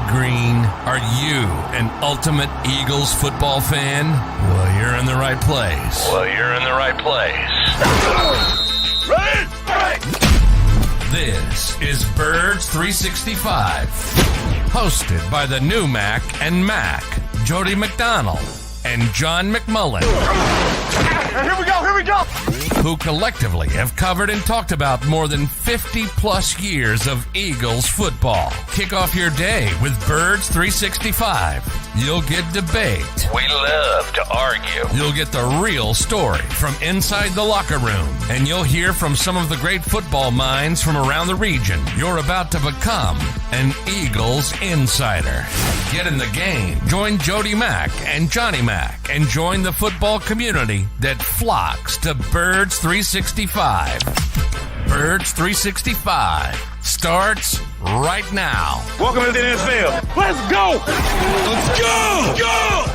green. Are you an ultimate Eagles football fan? Well, you're in the right place. Ready? This is Birds 365, hosted by the new Mac and Mac, Jody McDonald and John McMullen. Here we go! Who collectively have covered and talked about more than 50 plus years of Eagles football. Kick off your day with Birds 365. You'll get debate. We love to argue. You'll get the real story from inside the locker room. And you'll hear from some of the great football minds from around the region. You're about to become an Eagles insider. Get in the game. Join Jody Mack and Johnny Mack and join the football community that flocks to Birds 365. Birds 365 starts right now. Welcome to the NFL. Let's go! Let's go! Go!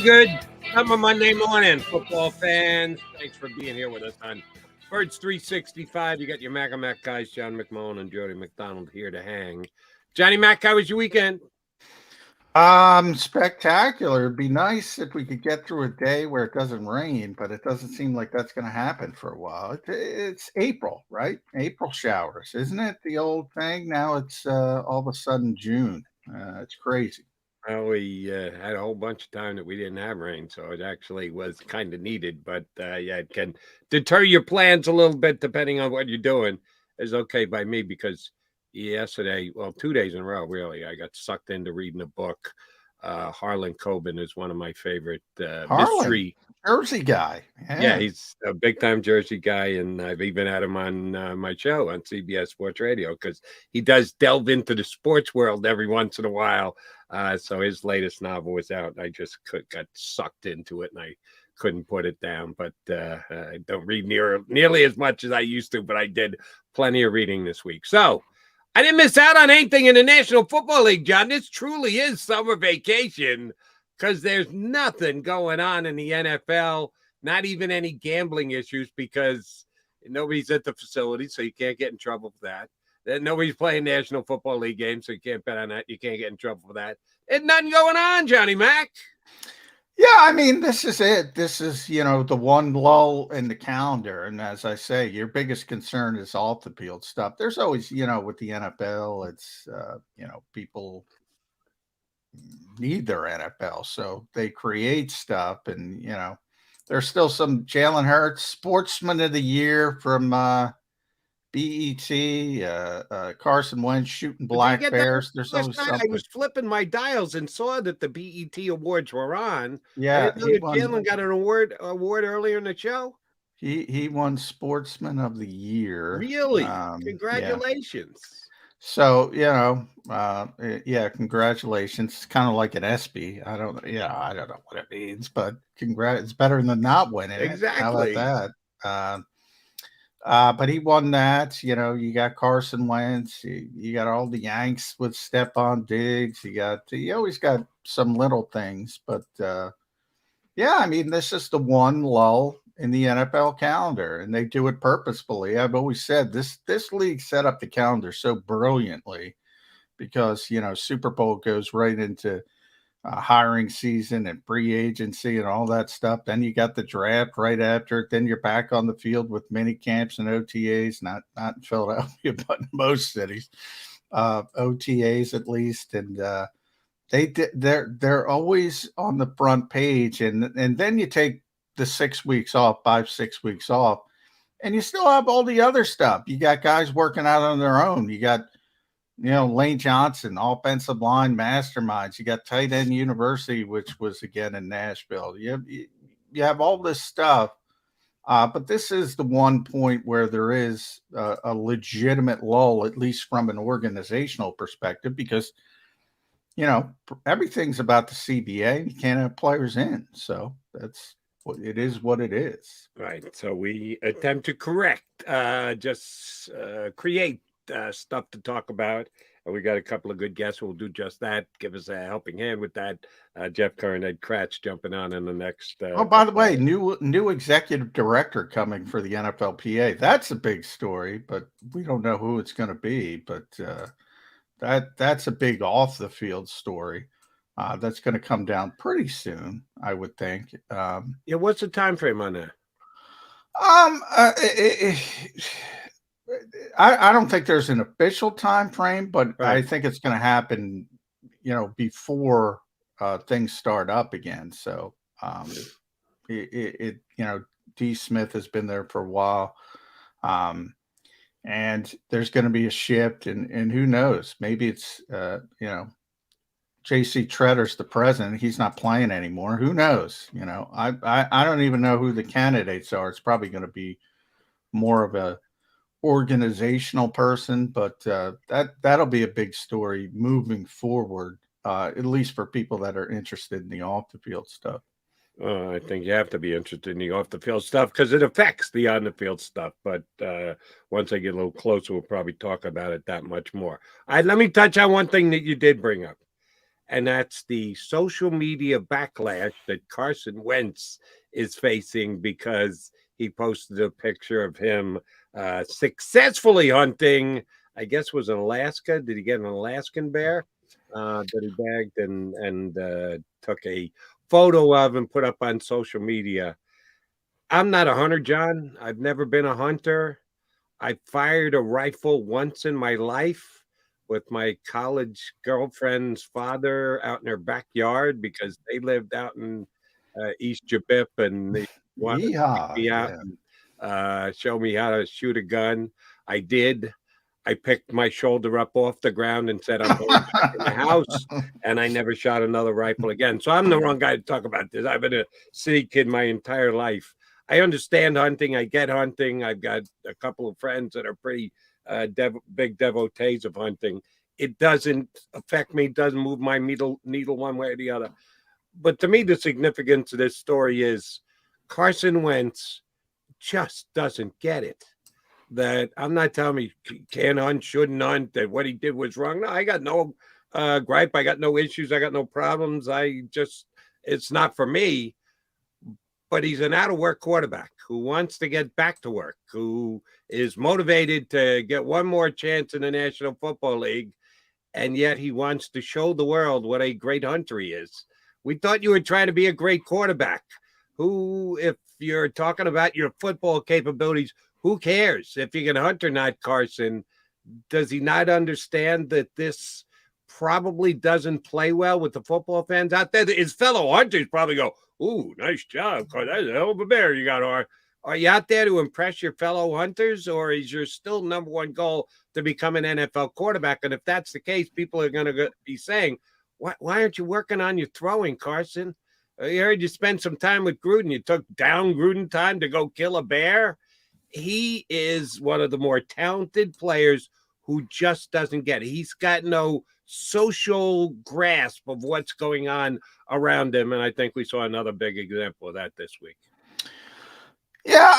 Good. Come on Monday morning, football fans. Thanks for being here with us on Birds 365. You got your Mac and Mac guys, John McMullen and Jody McDonald here to hang. Johnny Mac, how was your weekend? Spectacular. It'd be nice if we could get through a day where it doesn't rain, but it doesn't seem like that's going to happen for a while. It's April, right? April showers, isn't it? The old thing. Now it's all of a sudden June. It's crazy. Well, we had a whole bunch of time that we didn't have rain, so it actually was kind of needed. But, yeah, it can deter your plans a little bit depending on what you're doing. It's okay by me because yesterday, well, 2 days in a row, really, I got sucked into reading a book. Harlan Coben is one of my favorite mystery. Jersey guy. Yeah, he's a big-time Jersey guy, and I've even had him on my show on CBS Sports Radio because he does delve into the sports world every once in a while. So his latest novel was out, and I just got sucked into it, and I couldn't put it down. But I don't read nearly as much as I used to, but I did plenty of reading this week. So I didn't miss out on anything in the National Football League, John. This truly is summer vacation because there's nothing going on in the NFL, not even any gambling issues because nobody's at the facility, so you can't get in trouble for that. Nobody's playing National Football League games, so you can't bet on that. You can't get in trouble for that. There's nothing going on, Johnny Mac. Yeah, I mean, this is it. This is, the one lull in the calendar. And as I say, your biggest concern is off the field stuff. There's always, with the NFL, it's, people need their NFL. So they create stuff. And, there's still some Jalen Hurts, Sportsman of the Year from BET, Carson Wentz shooting black bears. There's always something. I was flipping my dials and saw that the BET awards were on. Yeah, Jalen got an award earlier in the show. He won Sportsman of the Year. Really? Congratulations. Yeah. So congratulations. It's kind of like an ESPY. I don't know what it means, but it's better than not winning. Exactly. How about that? But he won that. You got Carson Wentz. You got all the Yanks with Stephon Diggs. You always got some little things. But, I mean, this is the one lull in the NFL calendar, and they do it purposefully. I've always said this league set up the calendar so brilliantly because, Super Bowl goes right into hiring season and free agency and all that stuff. Then you got the draft right after it. Then you're back on the field with mini camps and OTAs, not in Philadelphia, but in most cities, OTAs at least. And they're always on the front page. And then you take the 6 weeks off, 5-6 weeks off, and you still have all the other stuff. You got guys working out on their own. You got, Lane Johnson, offensive line masterminds. You got Tight End University, which was again in Nashville. You have all this stuff, but this is the one point where there is a legitimate lull, at least from an organizational perspective, because everything's about the CBA. You can't have players in. So that's what it is, what it is. Right. So we attempt to correct, create stuff to talk about. And we got a couple of good guests who will do just that. Give us a helping hand with that. Jeff Kerr and Ed Kratz jumping on in the next. Oh, by the way, new executive director coming for the NFLPA. That's a big story, but we don't know who it's going to be. But that's a big off the field story. That's going to come down pretty soon, I would think. Yeah, what's the time frame on that? I don't think there's an official time frame, but Right. I think it's going to happen, before things start up again. So D. Smith has been there for a while, and there's going to be a shift, and who knows? Maybe it's J.C. Tretter's the president. He's not playing anymore. Who knows? I don't even know who the candidates are. It's probably going to be more of a organizational person, but that'll be a big story moving forward, at least for people that are interested in the off the field stuff. I think you have to be interested in the off the field stuff because it affects the on the field stuff. But once I get a little closer, we'll probably talk about it that much more. All right, let me touch on one thing that you did bring up, and that's the social media backlash that Carson Wentz is facing because he posted a picture of him successfully hunting, I guess was in Alaska. Did he get an Alaskan bear that he bagged and took a photo of and put up on social media? I'm not a hunter, John. I've never been a hunter. I fired a rifle once in my life with my college girlfriend's father out in their backyard because they lived out in East Jabip and they wanted to be out and show me how to shoot a gun. I did. I picked my shoulder up off the ground and said, I'm going back in the house, and I never shot another rifle again. So I'm the wrong guy to talk about this. I've been a city kid my entire life. I understand hunting. I get hunting. I've got a couple of friends that are pretty big devotees of hunting. It doesn't affect me. It doesn't move my needle one way or the other. But to me, the significance of this story is Carson Wentz just doesn't get it. That I'm not telling me he can't hunt, shouldn't hunt, that what he did was wrong. No, I got no gripe. I got no issues. I got no problems. It's not for me. But he's an out-of-work quarterback who wants to get back to work, who is motivated to get one more chance in the National Football League, and yet he wants to show the world what a great hunter he is. We thought you were trying to be a great quarterback. Who, if you're talking about your football capabilities, who cares if you can hunt or not, Carson? Does he not understand that this probably doesn't play well with the football fans out there? His fellow hunters probably go, ooh, nice job, Carson. That's a hell of a bear you got. Are you out there to impress your fellow hunters, or is your still number one goal to become an NFL quarterback? And if that's the case, people are going to be saying, why aren't you working on your throwing, Carson? I heard you spent some time with Gruden. You took down Gruden time to go kill a bear. He is one of the more talented players who just doesn't get it. He's got no social grasp of what's going on around him. And I think we saw another big example of that this week. Yeah,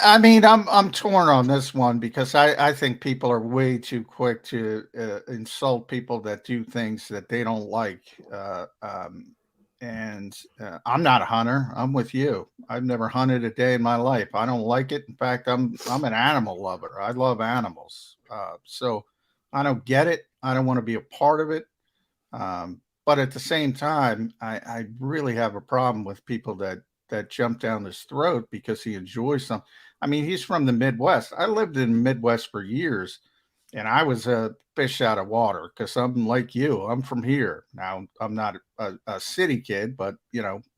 I mean, I'm torn on this one because I think people are way too quick to insult people that do things that they don't like. And I'm not a hunter. I'm with you. I've never hunted a day in my life. I don't like it. In fact, I'm an animal lover. I love animals. So I don't get it. I don't want to be a part of it. But at the same time, I really have a problem with people that jump down his throat because he enjoys something. I mean, he's from the Midwest. I lived in the Midwest for years, and I was a fish out of water because I'm like you. I'm from here. Now, I'm not a city kid, but,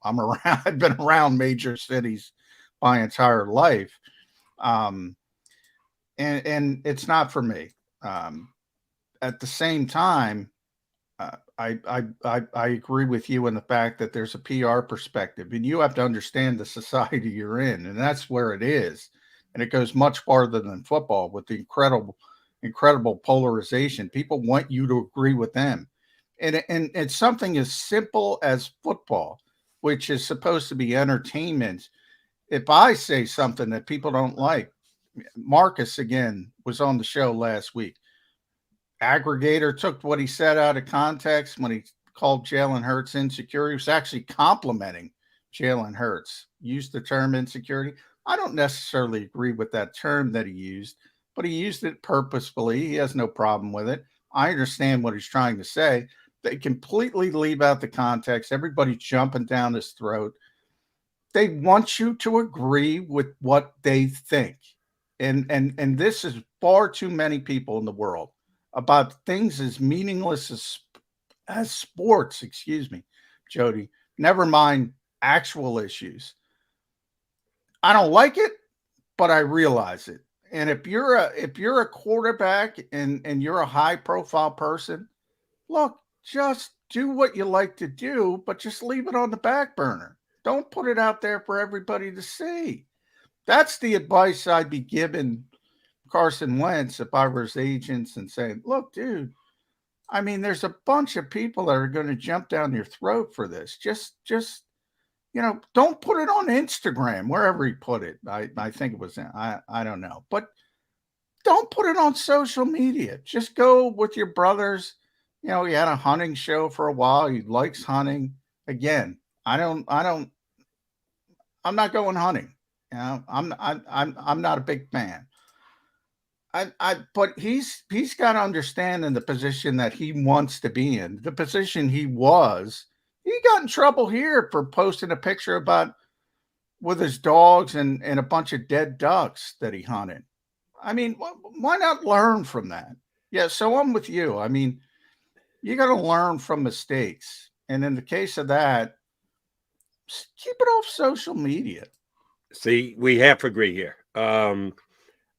I'm around. I've been around major cities my entire life. And it's not for me. At the same time, I agree with you in the fact that there's a PR perspective, and you have to understand the society you're in, and that's where it is. And it goes much farther than football with the incredible polarization. People want you to agree with them. And it's something as simple as football, which is supposed to be entertainment. If I say something that people don't like, Marcus again was on the show last week. Aggregator took what he said out of context when he called Jalen Hurts insecure. He was actually complimenting Jalen Hurts. Used the term insecurity. I don't necessarily agree with that term that he used, but he used it purposefully. He has no problem with it. I understand what he's trying to say. They completely leave out the context. Everybody's jumping down his throat. They want you to agree with what they think. And this is far too many people in the world about things as meaningless as sports, excuse me, Jody. Never mind actual issues. I don't like it, but I realize it. And if you're a quarterback and you're a high profile person, look, just do what you like to do, but just leave it on the back burner. Don't put it out there for everybody to see. That's the advice I'd be giving Carson Wentz if I were his agents and saying, look, dude, I mean, there's a bunch of people that are going to jump down your throat for this. Just, don't put it on Instagram, wherever he put it. I think it was, I don't know, but don't put it on social media. Just go with your brothers. He had a hunting show for a while. He likes hunting. Again, I'm not going hunting. I'm not a big fan. But he's got to understand in the position that he wants to be in, the position he was. He got in trouble here for posting a picture with his dogs and a bunch of dead ducks that he hunted. I mean, why not learn from that? Yeah, so I'm with you. I mean, you got to learn from mistakes. And in the case of that, keep it off social media. See, we half agree here.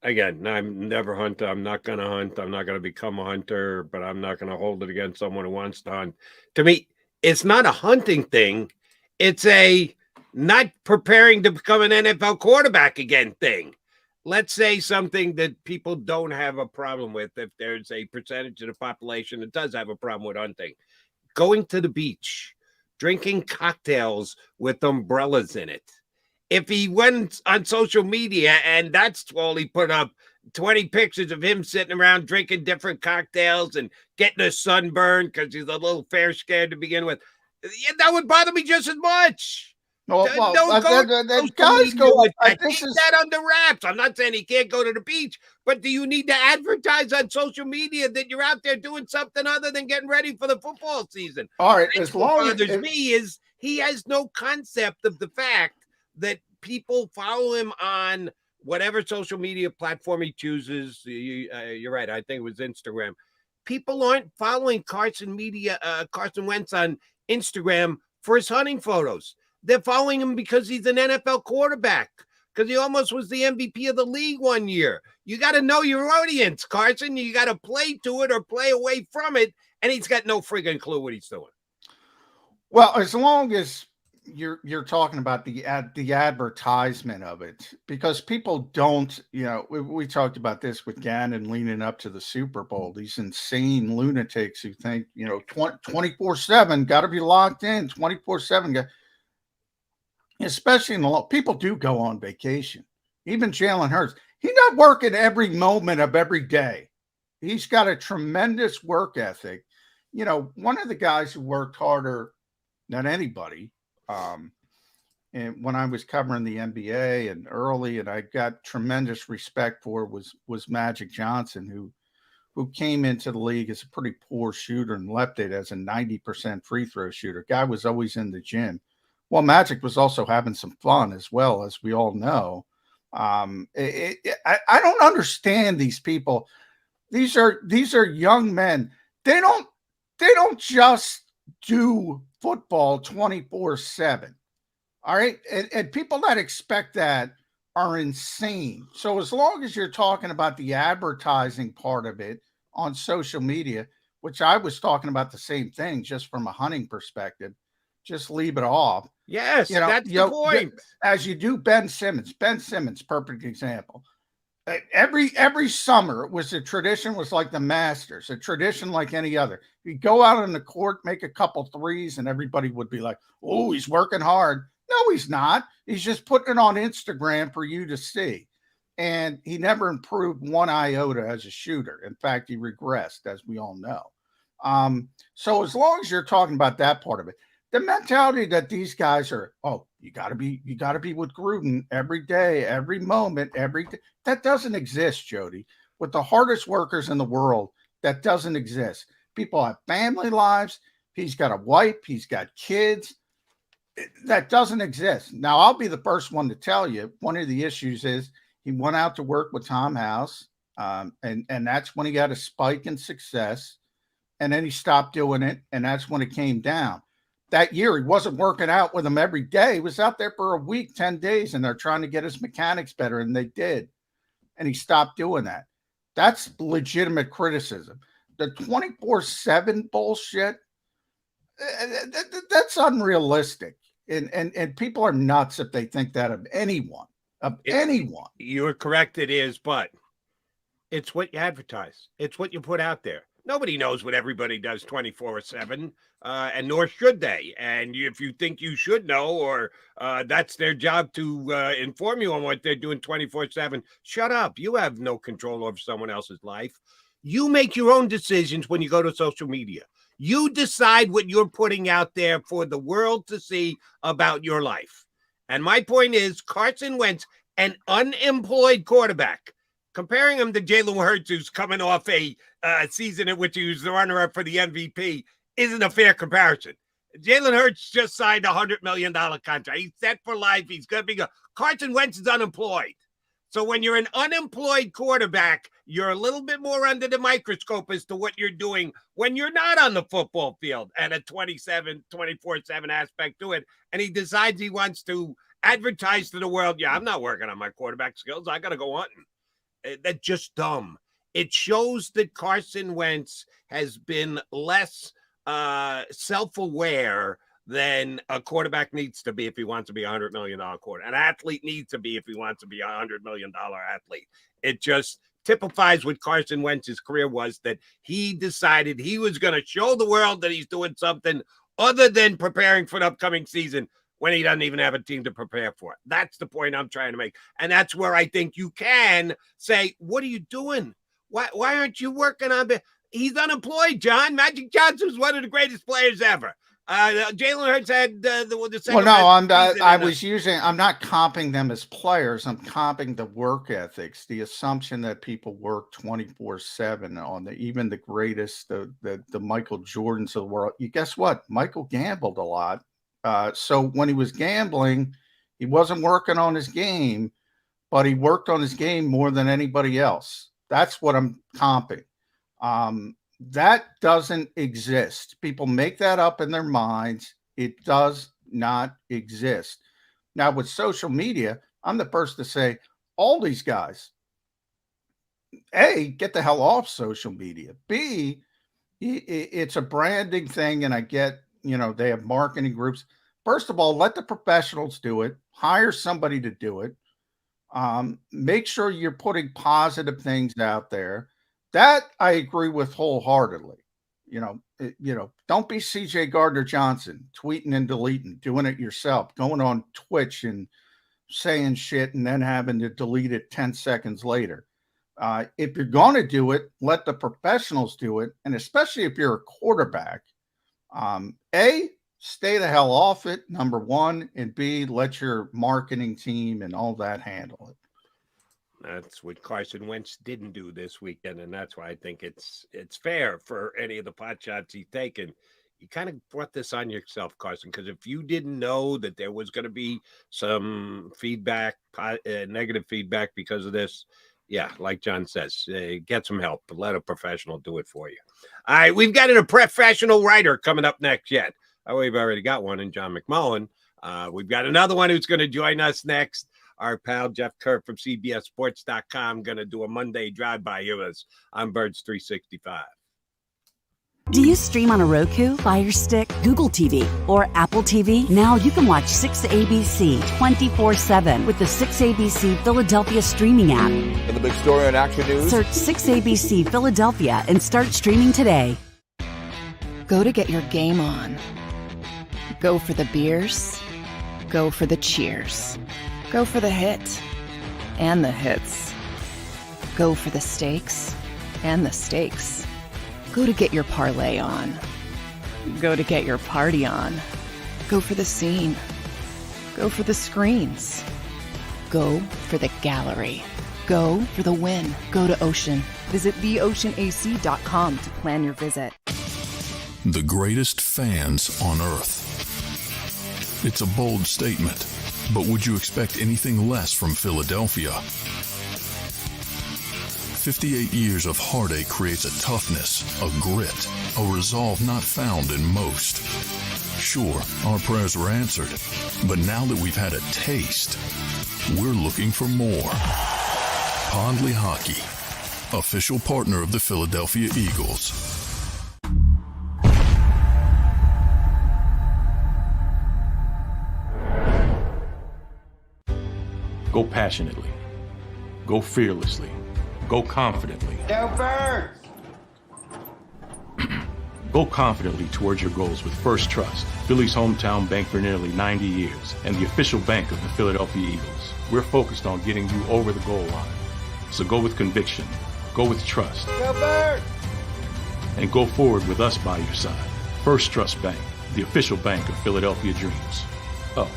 Again, I'm never hunter. I'm not going to hunt. I'm not going to become a hunter, but I'm not going to hold it against someone who wants to hunt. To me, it's not a hunting thing. It's a not preparing to become an NFL quarterback again thing. Let's say something that people don't have a problem with. If there's a percentage of the population that does have a problem with hunting, going to the beach, drinking cocktails with umbrellas in it. If he went on social media and that's all he put up, 20 pictures of him sitting around drinking different cocktails and getting a sunburn because he's a little fair scared to begin with, that would bother me just as much. Well, Don't guys go with that. Keep that under wraps. I'm not saying he can't go to the beach, but do you need to advertise on social media that you're out there doing something other than getting ready for the football season? All right. As long as bothers me is he has no concept of the fact that people follow him on whatever social media platform he chooses. You're right. I think it was Instagram. People aren't following Carson Wentz on Instagram for his hunting photos. They're following him because he's an NFL quarterback, because he almost was the MVP of the league one year. You got to know your audience, Carson. You got to play to it or play away from it, and he's got no friggin' clue what he's doing. Well, as long as you're talking about the advertisement of it, because people don't, we talked about this with Gannon leaning up to the Super Bowl, these insane lunatics who think, 24/7 got to be locked in, 24/7. Especially in the law, people do go on vacation. Even Jalen Hurts, he's not working every moment of every day. He's got a tremendous work ethic. One of the guys who worked harder than anybody, and when I was covering the NBA and early, and I got tremendous respect for, was Magic Johnson, who came into the league as a pretty poor shooter and left it as a 90% free throw shooter. Guy was always in the gym. Well, Magic was also having some fun as well, as we all know. I don't understand these people. These are young men. They don't just do football 24/7. All right. And people that expect that are insane. So as long as you're talking about the advertising part of it on social media, which I was talking about the same thing, just from a hunting perspective, just leave it off. Yes, that's the point. As you do Ben Simmons, perfect example. Every summer it was a tradition, was like the Masters, a tradition like any other. You go out on the court, make a couple threes, and everybody would be like, "Oh, he's working hard." No, he's not. He's just putting it on Instagram for you to see. And he never improved one iota as a shooter. In fact, he regressed, as we all know. So as long as you're talking about that part of it, the mentality that these guys are, oh, you gotta be with Gruden every day, every moment, that doesn't exist, Jody. With the hardest workers in the world, that doesn't exist. People have family lives. He's got a wife. He's got kids. That doesn't exist. Now, I'll be the first one to tell you, one of the issues is he went out to work with Tom House, and that's when he got a spike in success, and then he stopped doing it, and that's when it came down. That year, he wasn't working out with him every day. He was out there for a week, 10 days, and they're trying to get his mechanics better, and they did. And he stopped doing that. That's legitimate criticism. The 24/7 bullshit, that's unrealistic. And people are nuts if they think that of anyone. Anyone. You're correct, it is, but it's what you advertise. It's what you put out there. Nobody knows what everybody does 24/7, and nor should they. And if you think you should know, or that's their job to inform you on what they're doing 24/7, shut up. You have no control over someone else's life. You make your own decisions when you go to social media. You decide what you're putting out there for the world to see about your life. And my point is, Carson Wentz, an unemployed quarterback, comparing him to Jalen Hurts, who's coming off a season in which he was the runner-up for the MVP, isn't a fair comparison. Jalen Hurts just signed a $100 million contract. He's set for life. He's going to be good. Carson Wentz is unemployed. So when you're an unemployed quarterback, you're a little bit more under the microscope as to what you're doing when you're not on the football field, and a 24/7 aspect to it. And he decides he wants to advertise to the world, yeah, I'm not working on my quarterback skills. I got to go hunting. That's just dumb. It shows that Carson Wentz has been less self-aware than a quarterback needs to be if he wants to be a $100 million quarterback. An athlete needs to be if he wants to be a $100 million athlete. It just typifies what Carson Wentz's career was, that he decided he was going to show the world that he's doing something other than preparing for the upcoming season when he doesn't even have a team to prepare for it. That's the point I'm trying to make. And that's where I think you can say, what are you doing? Why aren't you working on it? He's unemployed, John. Magic Johnson was one of the greatest players ever. Jalen Hurts had the second. Well, no, I'm not comping them as players. I'm comping the work ethics, the assumption that people work 24/7 on even the greatest, the Michael Jordans of the world. Guess what? Michael gambled a lot. So when he was gambling, he wasn't working on his game, but he worked on his game more than anybody else. That's what I'm comping. That doesn't exist. People make that up in their minds. It does not exist. Now, with social media, I'm the first to say, all these guys, A, get the hell off social media. B, it's a branding thing, and I get, they have marketing groups. First of all, let the professionals do it. Hire somebody to do it. Make sure you're putting positive things out there. That I agree with wholeheartedly. Don't be CJ Gardner-Johnson, tweeting and deleting, doing it yourself, going on Twitch and saying shit and then having to delete it 10 seconds later. If you're going to do it, let the professionals do it. And especially if you're a quarterback, A, stay the hell off it, number one, and B, let your marketing team and all that handle it. That's what Carson Wentz didn't do this weekend, and that's why I think it's fair for any of the pot shots he's taken. You kind of brought this on yourself, Carson, because if you didn't know that there was going to be some feedback, negative feedback because of this, yeah, like John says, get some help. Let a professional do it for you. All right, we've got a professional writer coming up next yet. We've already got one in John McMullen. We've got another one who's going to join us next. Our pal Jeff Kerr from CBSSports.com going to do a Monday drive-by here with us on Birds 365. Do you stream on a Roku, Fire Stick, Google TV, or Apple TV? Now you can watch 6ABC 24/7 with the 6ABC Philadelphia streaming app. And the big story on Action News? Search 6ABC Philadelphia and start streaming today. Go to get your game on. Go for the beers. Go for the cheers. Go for the hit and the hits. Go for the stakes and the stakes. Go to get your parlay on. Go to get your party on. Go for the scene. Go for the screens. Go for the gallery. Go for the win. Go to Ocean. Visit theoceanac.com to plan your visit. The greatest fans on earth. It's a bold statement, but would you expect anything less from Philadelphia? 58 years of heartache creates a toughness, a grit, a resolve not found in most. Sure, our prayers were answered, but now that we've had a taste, we're looking for more. Pondley Hockey, official partner of the Philadelphia Eagles. Go passionately. Go fearlessly. Go confidently. Go Birds! Go confidently towards your goals with First Trust, Philly's hometown bank for nearly 90 years, and the official bank of the Philadelphia Eagles. We're focused on getting you over the goal line. So go with conviction, go with trust, Go Birds! and go forward with us by your side. First Trust Bank, the official bank of Philadelphia Dreams. Oh,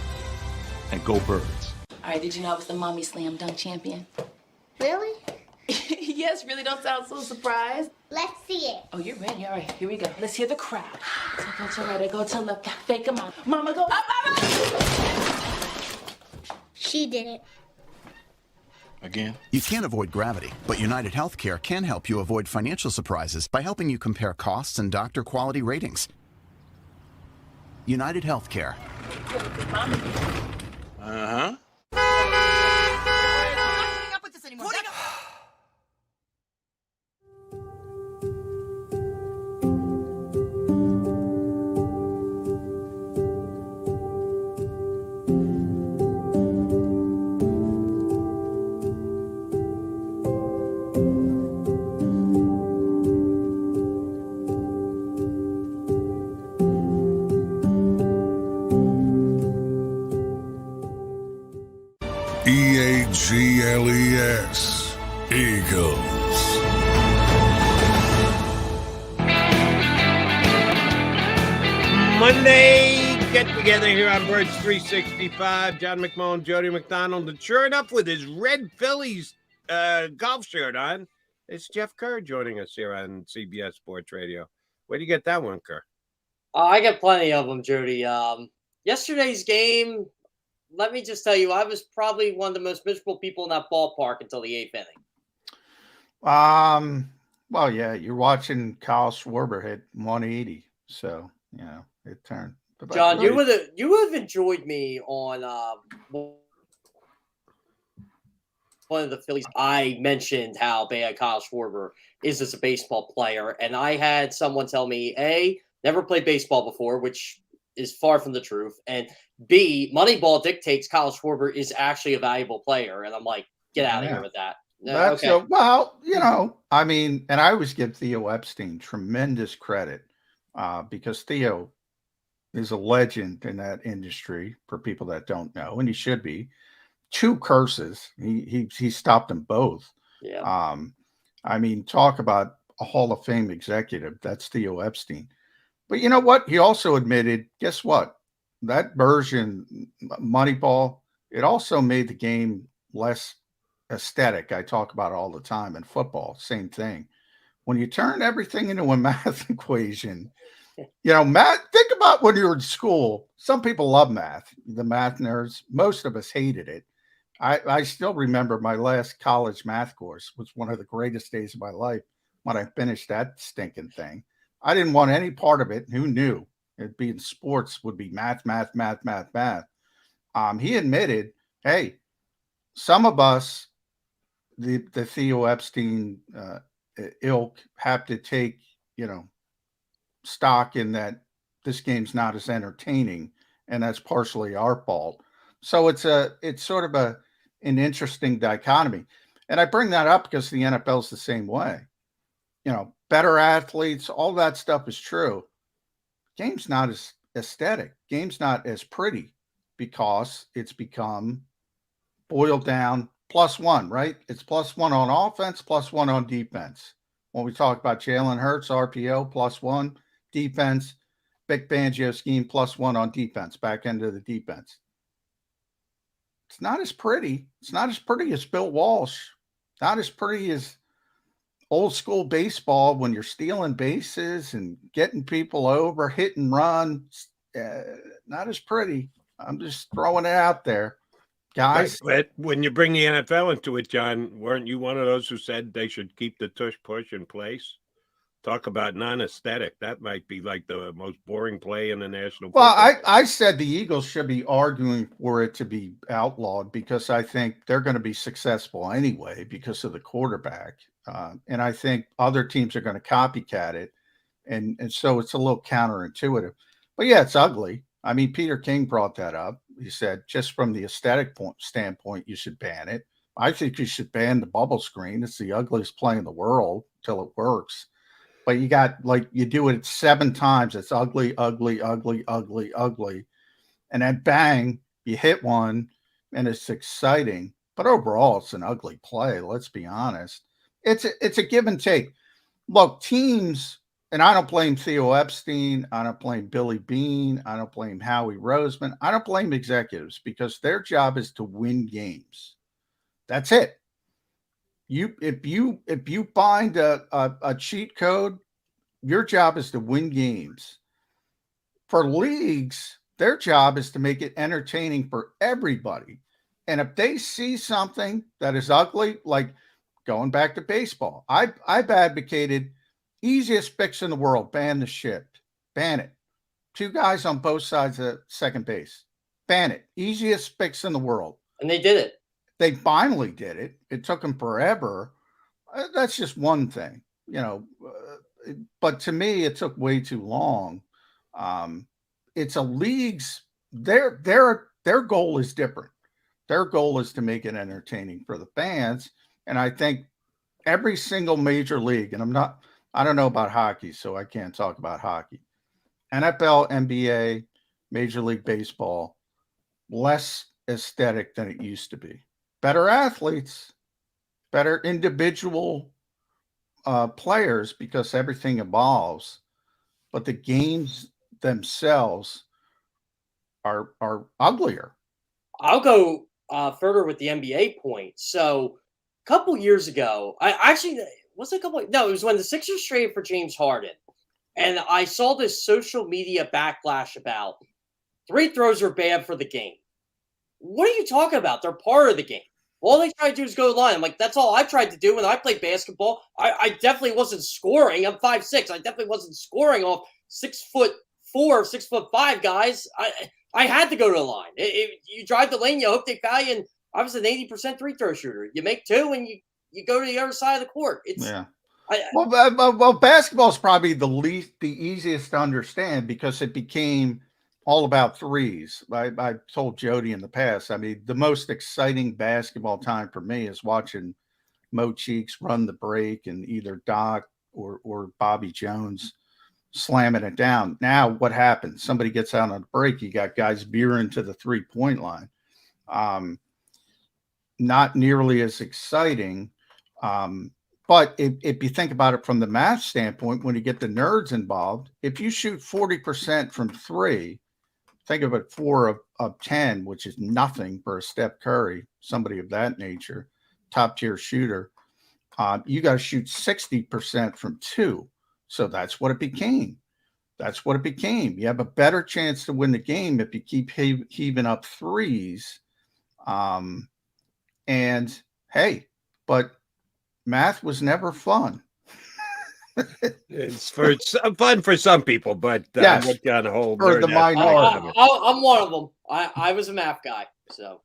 and go Birds. All right, did you know I was the mommy slam dunk champion? Really? Yes, really don't sound so surprised. Let's see it. Oh, you're ready. All right, here we go. Let's hear the crowd. So go to right, go to left, fake them out. Mama, go up, mama! She did it. Again? You can't avoid gravity, but United Healthcare can help you avoid financial surprises by helping you compare costs and doctor quality ratings. United Healthcare. Uh-huh. EAGLES, Eagles. Monday get together here on Birds 365. John McMullen, Jody McDonald, and sure enough, with his red Phillies golf shirt on, it's Jeff Kerr joining us here on CBS Sports Radio. Where do you get that one, Kerr? I got plenty of them, Jody. Yesterday's game, let me just tell you, I was probably one of the most miserable people in that ballpark until the 8th inning. Well, yeah, you're watching Kyle Schwarber hit 180, so it turned. But John, you would have enjoyed me on one of the Phillies. I mentioned how bad Kyle Schwarber is as a baseball player, and I had someone tell me, A, never played baseball before, which is far from the truth, and B, Moneyball dictates Kyle Schwarber is actually a valuable player, and I'm like, get out of here with that. That's okay. Well, I mean, and I always give Theo Epstein tremendous credit because Theo is a legend in that industry for people that don't know, and he should be. 2 curses. He stopped them both. Yeah. I mean, talk about a Hall of Fame executive. That's Theo Epstein. But you know what? He also admitted, guess what? That version, Moneyball, it also made the game less aesthetic. I talk about it all the time in football. Same thing. When you turn everything into a math equation, math, think about when you were in school. Some people love math, the math nerds. Most of us hated it. I still remember my last college math course was one of the greatest days of my life when I finished that stinking thing. I didn't want any part of it. Who knew? It'd be in sports, would be math. He admitted, hey, some of us, the Theo Epstein ilk, have to take, stock in that this game's not as entertaining, and that's partially our fault. So it's sort of an interesting dichotomy. And I bring that up because the NFL is the same way. You know, better athletes, all that stuff is true. Game's not as aesthetic. Game's not as pretty because it's become boiled down +1, right? It's +1 on offense, +1 on defense. When we talk about Jalen Hurts, RPO, +1, defense, Vic Fangio scheme, +1 on defense, back end of the defense. It's not as pretty. It's not as pretty as Bill Walsh. Not as pretty as old school baseball when you're stealing bases and getting people over, hit and run. Not as pretty. I'm just throwing it out there. Guys. But when you bring the NFL into it, John, weren't you one of those who said they should keep the tush push in place? Talk about non-aesthetic. That might be like the most boring play in the National Football. Well, I said the Eagles should be arguing for it to be outlawed because I think they're going to be successful anyway because of the quarterback. And I think other teams are going to copycat it. And so it's a little counterintuitive. But yeah, it's ugly. I mean, Peter King brought that up. He said, just from the aesthetic standpoint, you should ban it. I think you should ban the bubble screen. It's the ugliest play in the world till it works. But you got, like, you do it 7 times. It's ugly, ugly, ugly, ugly, ugly. And then bang, you hit one, and it's exciting. But overall, it's an ugly play. Let's be honest. It's a give and take. Look, teams, and I don't blame Theo Epstein. I don't blame Billy Bean. I don't blame Howie Roseman. I don't blame executives because their job is to win games. That's it. If you find a cheat code, your job is to win games. For leagues, their job is to make it entertaining for everybody. And if they see something that is ugly, like going back to baseball, I've advocated easiest fix in the world, ban the shit. Ban it. 2 guys on both sides of second base. Ban it. Easiest fix in the world. And they did it. They finally did it. It took them forever. That's just one thing, but to me, it took way too long. It's a league's, their goal is different. Their goal is to make it entertaining for the fans. And I think every single major league, and I don't know about hockey, so I can't talk about hockey. NFL, NBA, Major League Baseball, less aesthetic than it used to be. Better athletes, better individual players because everything evolves, but the games themselves are uglier. I'll go further with the NBA point. So a couple years ago, it was when the Sixers traded for James Harden. And I saw this social media backlash about free throws are bad for the game. What are you talking about? They're part of the game. All they try to do is go to the line. I'm like, that's all I tried to do when I played basketball. I definitely wasn't scoring. I'm 5'6". I definitely wasn't scoring off 6'4", 6'5" guys. I had to go to the line. You drive the lane, you hope they foul you, and I was an 80% free throw shooter. You make 2 and you go to the other side of the court. Well, basketball is probably the easiest to understand because it became all about threes. I told Jody in the past, I mean, the most exciting basketball time for me is watching Mo Cheeks run the break and either Doc or Bobby Jones slamming it down. Now what happens? Somebody gets out on the break. You got guys veering to the 3-point line. Not nearly as exciting. But if you think about it from the math standpoint, when you get the nerds involved, if you shoot 40% from 3, think of it 4 of 10, which is nothing for a Steph Curry, somebody of that nature, top tier shooter. You got to shoot 60% from 2. So that's what it became. You have a better chance to win the game if you keep heaving up threes. And hey, but math was never fun. It's fun for some people, but yes, on the whole, for the minority. I'm one of them. I was a math guy, so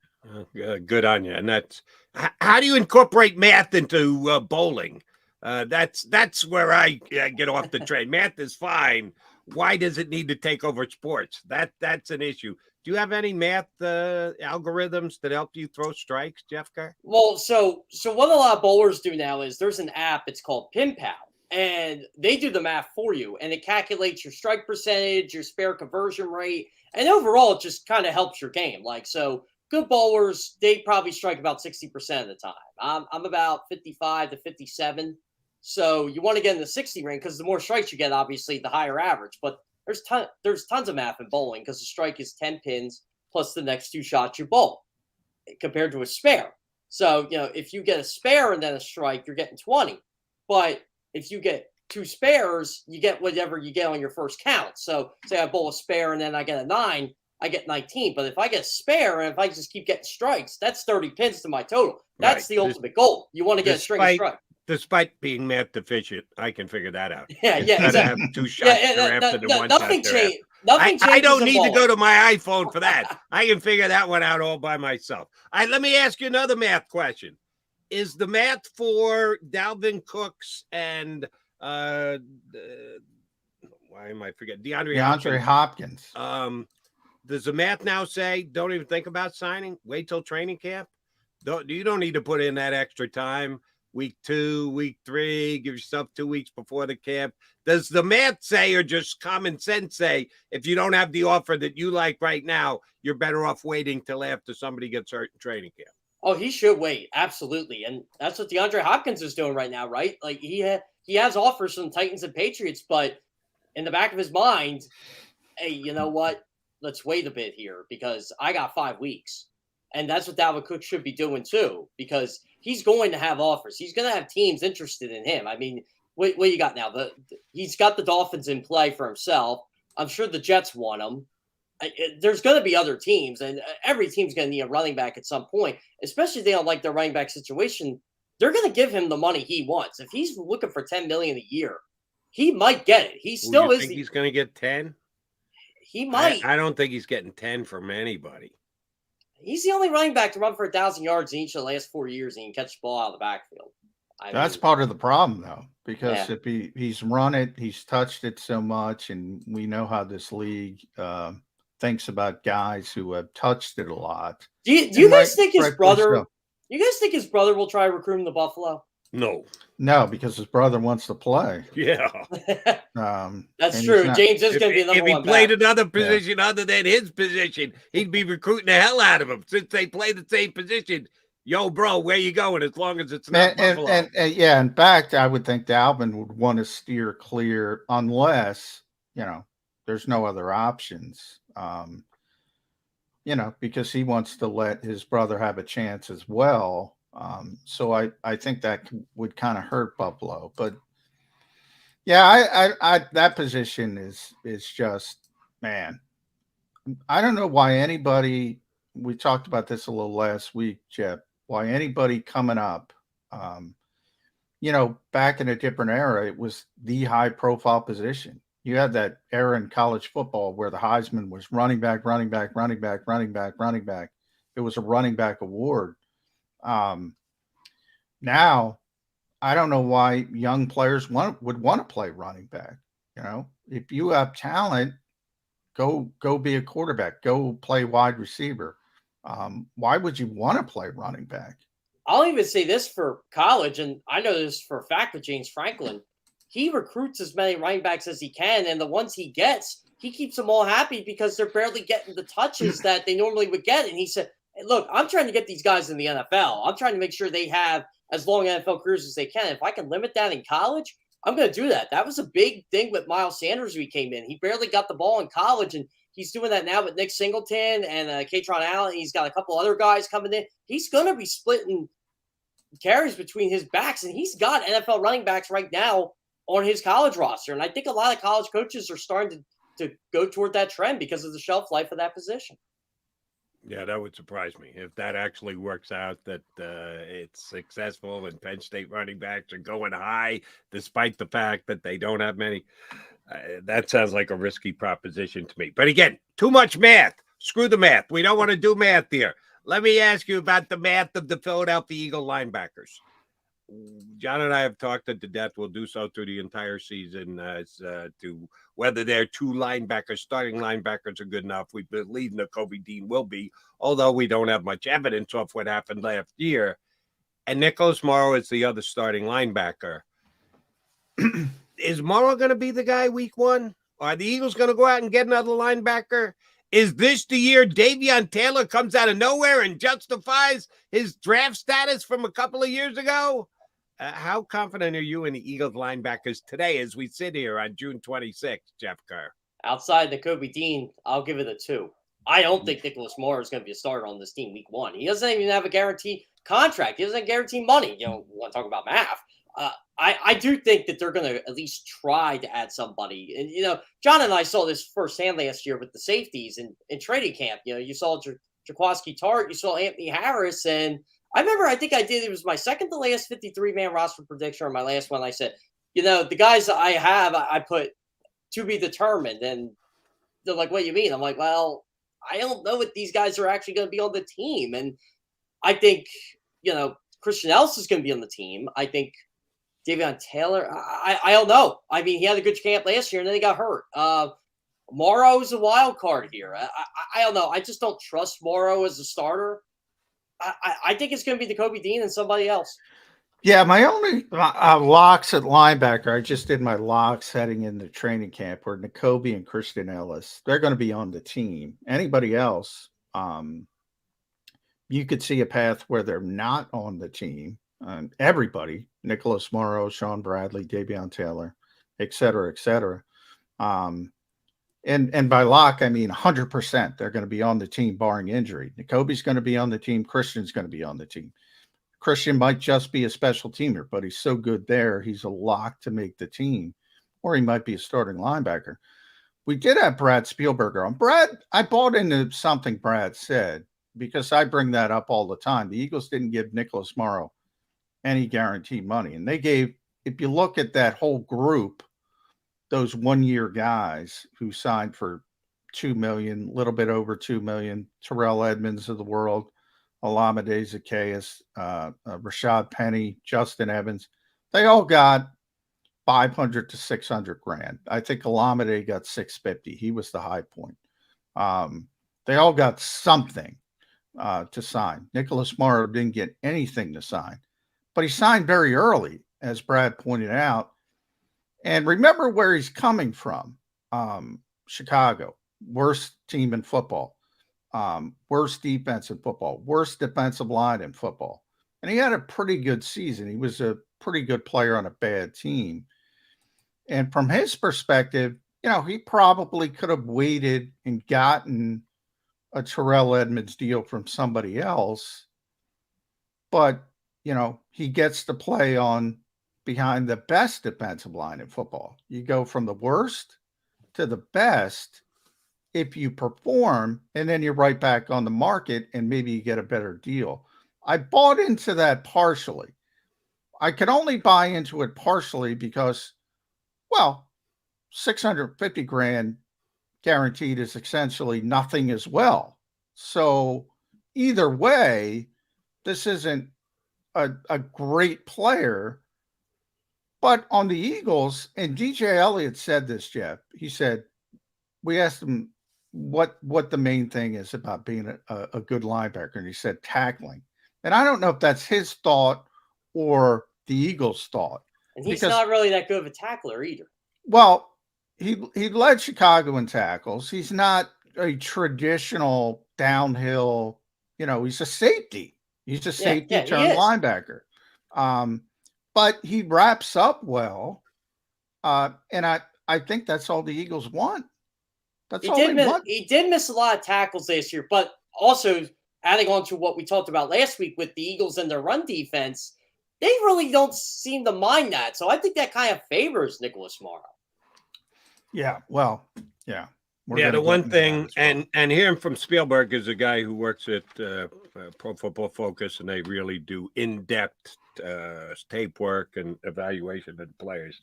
good on you. And that's how do you incorporate math into bowling? That's where I get off the train. Math is fine, why does it need to take over sports? That's an issue. Do you have any math algorithms that help you throw strikes, Jeff Kerr? Well, so what a lot of bowlers do now is there's an app. It's called PinPal, and they do the math for you, and it calculates your strike percentage, your spare conversion rate, and overall, it just kind of helps your game. Like, so good bowlers, they probably strike about 60% of the time. I'm about 55 to 57. So you want to get in the 60 range because the more strikes you get, obviously, the higher average. But there's tons of math in bowling because the strike is 10 pins plus the next 2 shots you bowl compared to a spare. So, if you get a spare and then a strike, you're getting 20. But if you get 2 spares, you get whatever you get on your first count. So say I bowl a spare and then I get a 9, I get 19. But if I get a spare and if I just keep getting strikes, that's 30 pins to my total. That's the ultimate goal. You want to get a string of strikes. Despite being math deficient, I can figure that out. Yeah, exactly. Have 2 shots after the one nothing shot. Nothing changes. I don't need to go to my iPhone for that. I can figure that one out all by myself. Let me ask you another math question. Is the math for Dalvin Cooks and why am I forgetting? DeAndre Hopkins. Does the math now say don't even think about signing? Wait till training camp? You don't need to put in that extra time. Week 2, week 3, give yourself 2 weeks before the camp. Does the math say, or just common sense say, if you don't have the offer that you like right now, you're better off waiting till after somebody gets hurt in training camp? Oh, he should wait. Absolutely. And that's what DeAndre Hopkins is doing right now, right? Like he has offers from Titans and Patriots, but in the back of his mind, hey, you know what? Let's wait a bit here because I got 5 weeks. And that's what Dalvin Cook should be doing too, because he's going to have offers. He's going to have teams interested in him. I mean, what you got now? He's got the Dolphins in play for himself. I'm sure the Jets want him. There's going to be other teams, and every team's going to need a running back at some point, especially if they don't like their running back situation. They're going to give him the money he wants. If he's looking for $10 million a year, he might get it. He still is. Think he's going to get 10? He might. I don't think he's getting 10 from anybody. He's the only running back to run for 1,000 yards in each of the last 4 years and he can catch the ball out of the backfield. That's part of the problem, though, because if he's run it, he's touched it so much, and we know how this league thinks about guys who have touched it a lot. Do you guys think his brother? You guys think his brother will try recruiting the Buffalo? No, because his brother wants to play. Yeah, that's true. James is going to be the number one. If he played another position other than his position, he'd be recruiting the hell out of him. Since they play the same position, yo, bro, where you going? As long as it's not Buffalo. And in fact, I would think Dalvin would want to steer clear unless there's no other options. Because he wants to let his brother have a chance as well. So I think that would kind of hurt Buffalo, but I that position is just, man, I don't know why anybody, we talked about this a little last week, Jeff, why anybody coming up, back in a different era, it was the high profile position. You had that era in college football where the Heisman was running back. It was a running back award. Now, I don't know why young players would want to play running back. If you have talent, go be a quarterback, go play wide receiver. Why would you want to play running back? I'll even say this for college, and I know this for a fact with James Franklin. He recruits as many running backs as he can, and the ones he gets, he keeps them all happy because they're barely getting the touches that they normally would get. And he said, hey, look, I'm trying to get these guys in the NFL. I'm trying to make sure they have as long NFL careers as they can. If I can limit that in college, I'm going to do that. That was a big thing with Miles Sanders when he came in. He barely got the ball in college, and he's doing that now with Nick Singleton and Katron Allen. He's got a couple other guys coming in. He's going to be splitting carries between his backs, and he's got NFL running backs right now on his college roster. And I think a lot of college coaches are starting to go toward that trend because of the shelf life of that position. Yeah, that would surprise me if that actually works out, that it's successful and Penn State running backs are going high despite the fact that they don't have many. That sounds like a risky proposition to me. But again, too much math. Screw the math. We don't want to do math here. Let me ask you about the math of the Philadelphia Eagle linebackers. John and I have talked it to death. We'll do so through the entire season as to whether their two linebackers, starting linebackers, are good enough. We believe Nakobe Dean will be, although we don't have much evidence of what happened last year. And Nicholas Morrow is the other starting linebacker. Is Morrow going to be the guy week 1? Are the Eagles going to go out and get another linebacker? Is this the year Davion Taylor comes out of nowhere and justifies his draft status from a couple of years ago? How confident are you in the Eagles linebackers today as we sit here on June 26th, Jeff Kerr? Outside Nakobe Dean, I'll give it a 2. I don't think Nicholas Morrow is going to be a starter on this team week 1. He doesn't even have a guaranteed contract. He doesn't guarantee money. You know, we want to talk about math. I do think that they're going to at least try to add somebody. And, you know, John and I saw this firsthand last year with the safeties in training camp. You know, you saw Jaquaski Tart, you saw Anthony Harris. And I remember, I think I did, it was my second to last 53-man roster prediction, or my last one. I said, you know, the guys that I have, I put to be determined. And they're like, what do you mean? I'm like, well, I don't know if these guys are actually going to be on the team. And I think, you know, Christian Ellis is going to be on the team. I think Davion Taylor, I don't know. I mean, he had a good camp last year and then he got hurt. Morrow's a wild card here. I don't know. I just don't trust Morrow as a starter. I think it's going to be Nakobe Dean and somebody else. Yeah, my only locks at linebacker, I just did my locks heading into training camp, were Nakobe and Christian Ellis. They're going to be on the team. Anybody else, you could see a path where they're not on the team. Everybody, Nicholas Morrow, Sean Bradley, Davion Taylor, et cetera, et cetera. And by lock, I mean 100%. They're going to be on the team barring injury. Nakobe's going to be on the team. Christian's going to be on the team. Christian might just be a special teamer, but he's so good there, he's a lock to make the team. Or he might be a starting linebacker. We did have Brad Spielberger on. Brad, I bought into something Brad said, because I bring that up all the time. The Eagles didn't give Nicholas Morrow any guaranteed money. And they gave, if you look at that whole group, those one-year guys who signed for $2 million, a little bit over $2 million, Terrell Edmonds of the world, Olamide Zaccheaus, Rashad Penny, Justin Evans, they all got 500 to 600 grand. I think Olamide got 650. He was the high point. They all got something to sign. Nicholas Morrow didn't get anything to sign, but he signed very early, as Brad pointed out. And remember where he's coming from. Chicago, worst team in football. Worst defense in football, worst defensive line in football. And he had a pretty good season. He was a pretty good player on a bad team. And from his perspective, you know, he probably could have waited and gotten a Terrell Edmonds deal from somebody else. But, you know, he gets to play on behind the best defensive line in football. You go from the worst to the best if you perform, and then you're right back on the market and maybe you get a better deal. I bought into that partially. I could only buy into it partially because, well, 650 grand guaranteed is essentially nothing as well. So either way, this isn't a great player. But on the Eagles, and DJ Elliott said this, Jeff, he said, we asked him what the main thing is about being a good linebacker, and he said tackling. And I don't know if that's his thought or the Eagles' thought. And he's not really that good of a tackler either. Well, he led Chicago in tackles. He's not a traditional downhill, you know, he's a safety. He's a safety turned linebacker. But he wraps up well. And I think that's all the Eagles want. That's all they want. He did miss a lot of tackles last year, but also adding on to what we talked about last week with the Eagles and their run defense, they really don't seem to mind that. So I think that kind of favors Nicholas Morrow. Yeah, well, yeah. Yeah, the one thing, and hearing from Spielberg is a guy who works at Pro Football Focus, and they really do in-depth tape work and evaluation of players.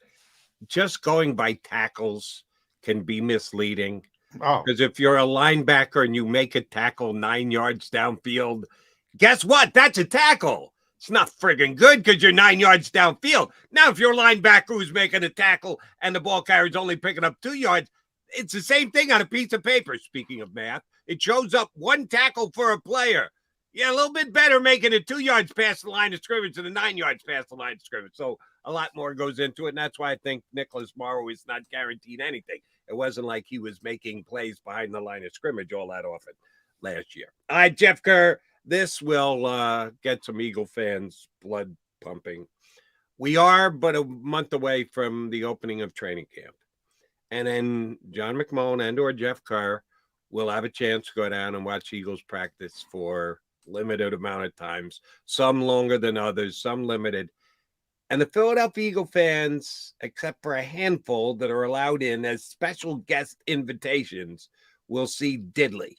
Just going by tackles can be misleading. Because if you're a linebacker and you make a tackle 9 yards downfield, guess what? That's a tackle. It's not friggin' good because you're 9 yards downfield. Now, if you're a linebacker who's making a tackle and the ball carrier's only picking up 2 yards, it's the same thing on a piece of paper. Speaking of math, it shows up 1 tackle for a player. Yeah, a little bit better making it 2 yards past the line of scrimmage than 9 yards past the line of scrimmage. So a lot more goes into it, and that's why I think Nicholas Morrow is not guaranteed anything. It wasn't like he was making plays behind the line of scrimmage all that often last year. All right, Jeff Kerr, this will get some Eagle fans' blood pumping. We are but a month away from the opening of training camp. And then John McMullen and or Jeff Kerr will have a chance to go down and watch Eagles practice for limited amount of times, some longer than others, some limited. And the Philadelphia Eagle fans, except for a handful that are allowed in as special guest invitations, will see diddly,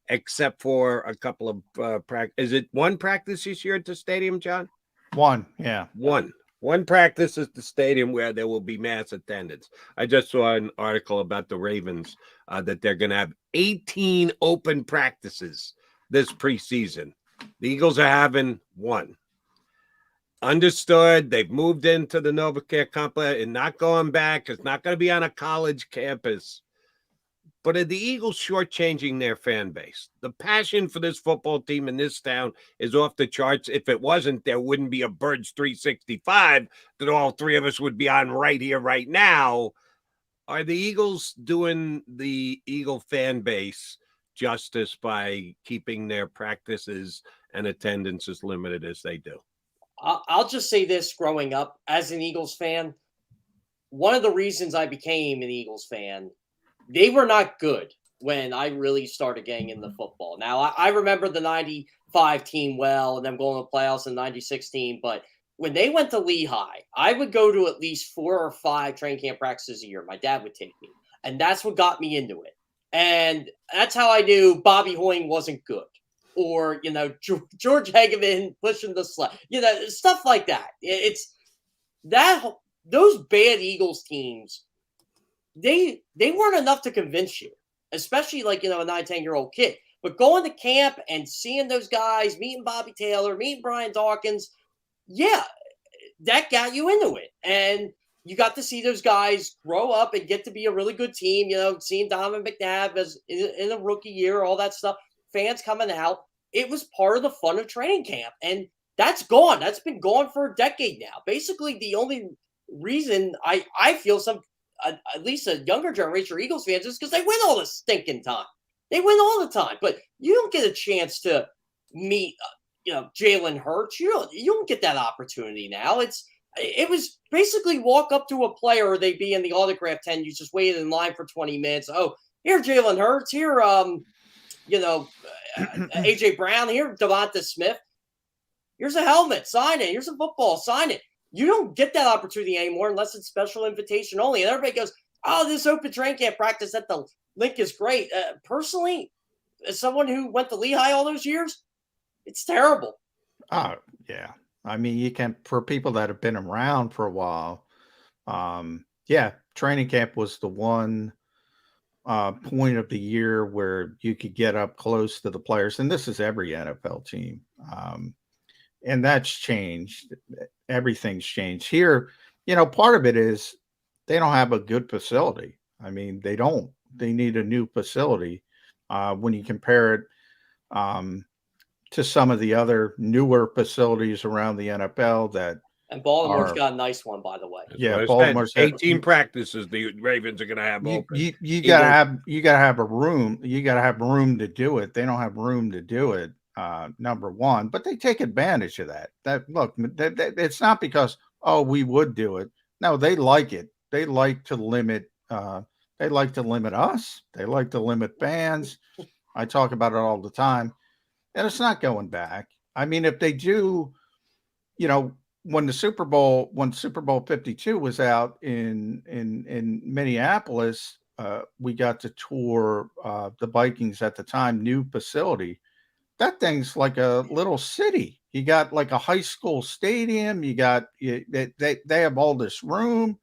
except for a couple of practice. Is it one practice this year at the stadium, John? One, yeah. One practice at the stadium where there will be mass attendance. I just saw an article about the Ravens that they're going to have 18 open practices this preseason. The Eagles are having one. Understood. They've moved into the NovaCare complex and not going back. It's not going to be on a college campus. But are the Eagles shortchanging their fan base? The passion for this football team in this town is off the charts. If it wasn't, there wouldn't be a Birds 365 that all three of us would be on right here, right now. Are the Eagles doing the Eagle fan base justice by keeping their practices and attendance as limited as they do? I'll just say this, growing up as an Eagles fan, one of the reasons I became an Eagles fan, they were not good when I really started getting into football. Now, I remember the 95 team well and them going to the playoffs in the 96 team, but when they went to Lehigh, I would go to at least 4 or 5 training camp practices a year. My dad would take me, and that's what got me into it. And that's how I knew Bobby Hoying wasn't good. Or, George Hageman pushing the sled, stuff like that. It's that those bad Eagles teams, they weren't enough to convince you, especially like, a 9-10-year-old kid. But going to camp and seeing those guys, meeting Bobby Taylor, meeting Brian Dawkins, yeah, that got you into it. And you got to see those guys grow up and get to be a really good team, seeing Donovan McNabb as in a rookie year, all that stuff, fans coming out. It was part of the fun of training camp, and that's gone. That's been gone for a decade now. Basically, the only reason I feel at least a younger generation of Eagles fans is because they win all the stinking time. They win all the time, but you don't get a chance to meet, Jalen Hurts. You don't get that opportunity now. It was basically walk up to a player, or they'd be in the autograph tent. You just waited in line for 20 minutes. Oh, here, Jalen Hurts. Here, AJ Brown, here, Devonta Smith. Here's a helmet, sign it. Here's a football, sign it. You don't get that opportunity anymore unless it's special invitation only. And everybody goes, oh, this open training camp practice at the link is great. Personally, as someone who went to Lehigh all those years, it's terrible. Oh, yeah. I mean, you can, for people that have been around for a while, training camp was the one point of the year where you could get up close to the players. And this is every NFL team. And that's changed. Everything's changed here. Part of it is they don't have a good facility. I mean, they don't. They need a new facility. When you compare it to some of the other newer facilities around the NFL and Baltimore's got a nice one, by the way. Yeah, Baltimore's 18 practices the Ravens are going to have open. You gotta have a room. You gotta have room to do it. They don't have room to do it. Number one, but they take advantage of that. It's not because we would do it. No, they like it. They like to limit. They like to limit us. They like to limit fans. I talk about it all the time, and it's not going back. I mean, if they do, when Super Bowl 52 was out in Minneapolis, we got to tour the Vikings at the time new facility. That thing's like a little city. You got like a high school stadium. They have all this room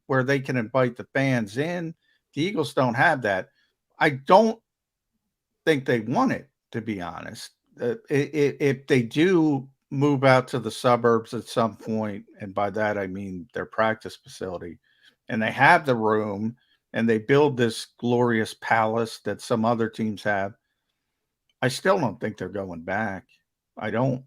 where they can invite the fans in. The Eagles don't have that. I don't think they want it, to be honest. If they do move out to the suburbs at some point, and by that I mean their practice facility, and they have the room and they build this glorious palace that some other teams have, I still don't think they're going back. I don't.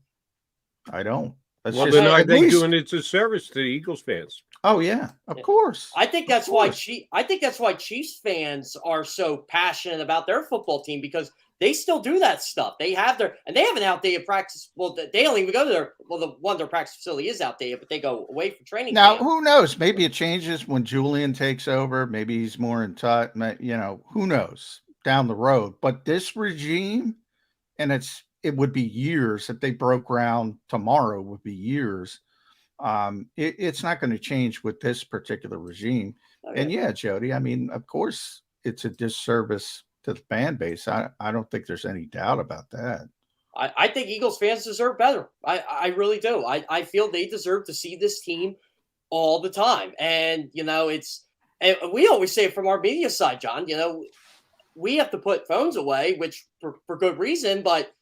That's Well, just then are at they least. doing it to service to the Eagles fans? Oh yeah, of course. I think that's why Chiefs fans are so passionate about their football team, because they still do that stuff. They have an outdated practice. Well, they don't even go to their practice facility is outdated, but they go away for training Now, camp. who knows? Maybe it changes when Julian takes over. Maybe he's more in touch. You know, who knows down the road? But this regime, and it would be years if they broke ground tomorrow. Would be years. It's not going to change with this particular regime. Okay. And yeah, Jody, I mean, of course, it's a disservice to the fan base. I don't think there's any doubt about that. I think Eagles fans deserve better. I really do. I feel they deserve to see this team all the time. And, you know, and we always say it from our media side, John, you know, we have to put phones away, which for good reason, but,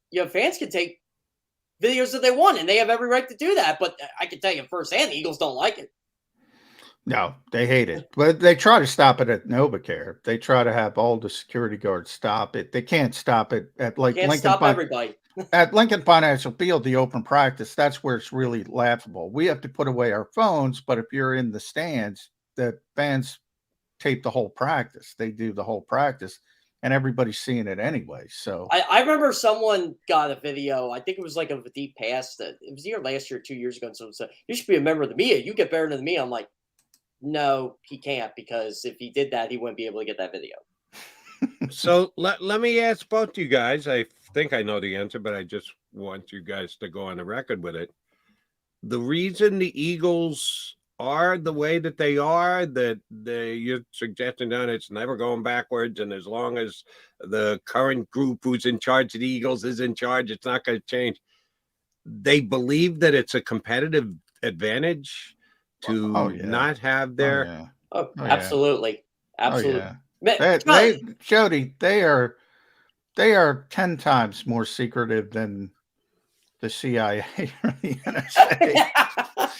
you know, fans can take videos that they want, and they have every right to do that. But I can tell you firsthand, the Eagles don't like it. No, they hate it. But they try to stop it at NovaCare. They try to have all the security guards stop it. They can't stop it at everybody. At Lincoln Financial Field, the open practice, that's where it's really laughable. We have to put away our phones, but if you're in the stands, the fans tape the whole practice. They do the whole practice, and everybody's seeing it anyway. So I remember someone got a video. I think it was like a deep pass that it was either last year or 2 years ago. And someone said, "You should be a member of the media. You get better than me." I'm like, no, he can't, because if he did that, he wouldn't be able to get that video. So let me ask both you guys. I think I know the answer, but I just want you guys to go on the record with it. The reason the Eagles are the way that they are, that you're suggesting that it's never going backwards, and as long as the current group who's in charge of the Eagles is in charge, it's not going to change. They believe that it's a competitive advantage to not have their. Absolutely. Jody, they are 10 times more secretive than the CIA or the NSA.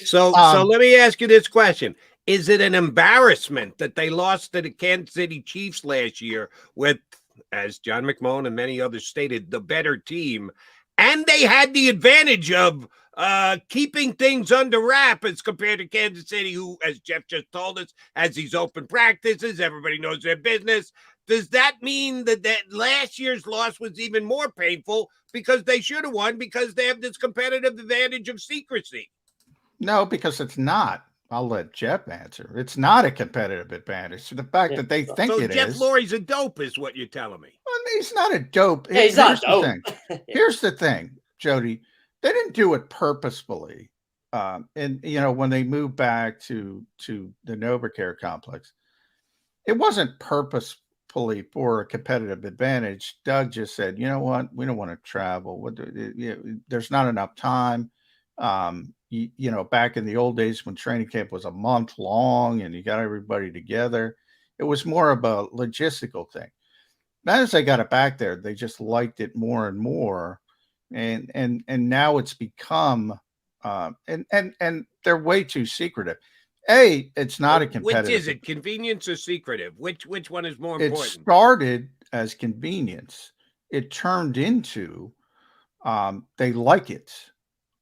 So let me ask you this question. Is it an embarrassment that they lost to the Kansas City Chiefs last year with, as John McMullen and many others stated, the better team, and they had the advantage of keeping things under wrap as compared to Kansas City, who, as Jeff just told us, has these open practices, everybody knows their business? Does that mean that last year's loss was even more painful because they should have won, because they have this competitive advantage of secrecy? No, because it's not. I'll let Jeff answer. It's not a competitive advantage. The fact that they think it Jeff is. Lurie's a dope is what you're telling me. Well, he's not a dope. Yeah, he's not a dope. Here's the thing, Jody. They didn't do it purposefully. And, you know, when they moved back to the NovaCare complex, it wasn't purposefully for a competitive advantage. Doug just said, you know what? We don't want to travel. There's not enough time. You know, back in the old days when training camp was a month long and you got everybody together, it was more of a logistical thing. Now, as they got it back there, they just liked it more and more. And now it's become and they're way too secretive. It's not a competitive. Which is it, convenience or secretive? Which one is more important? It started as convenience. It turned into they like it.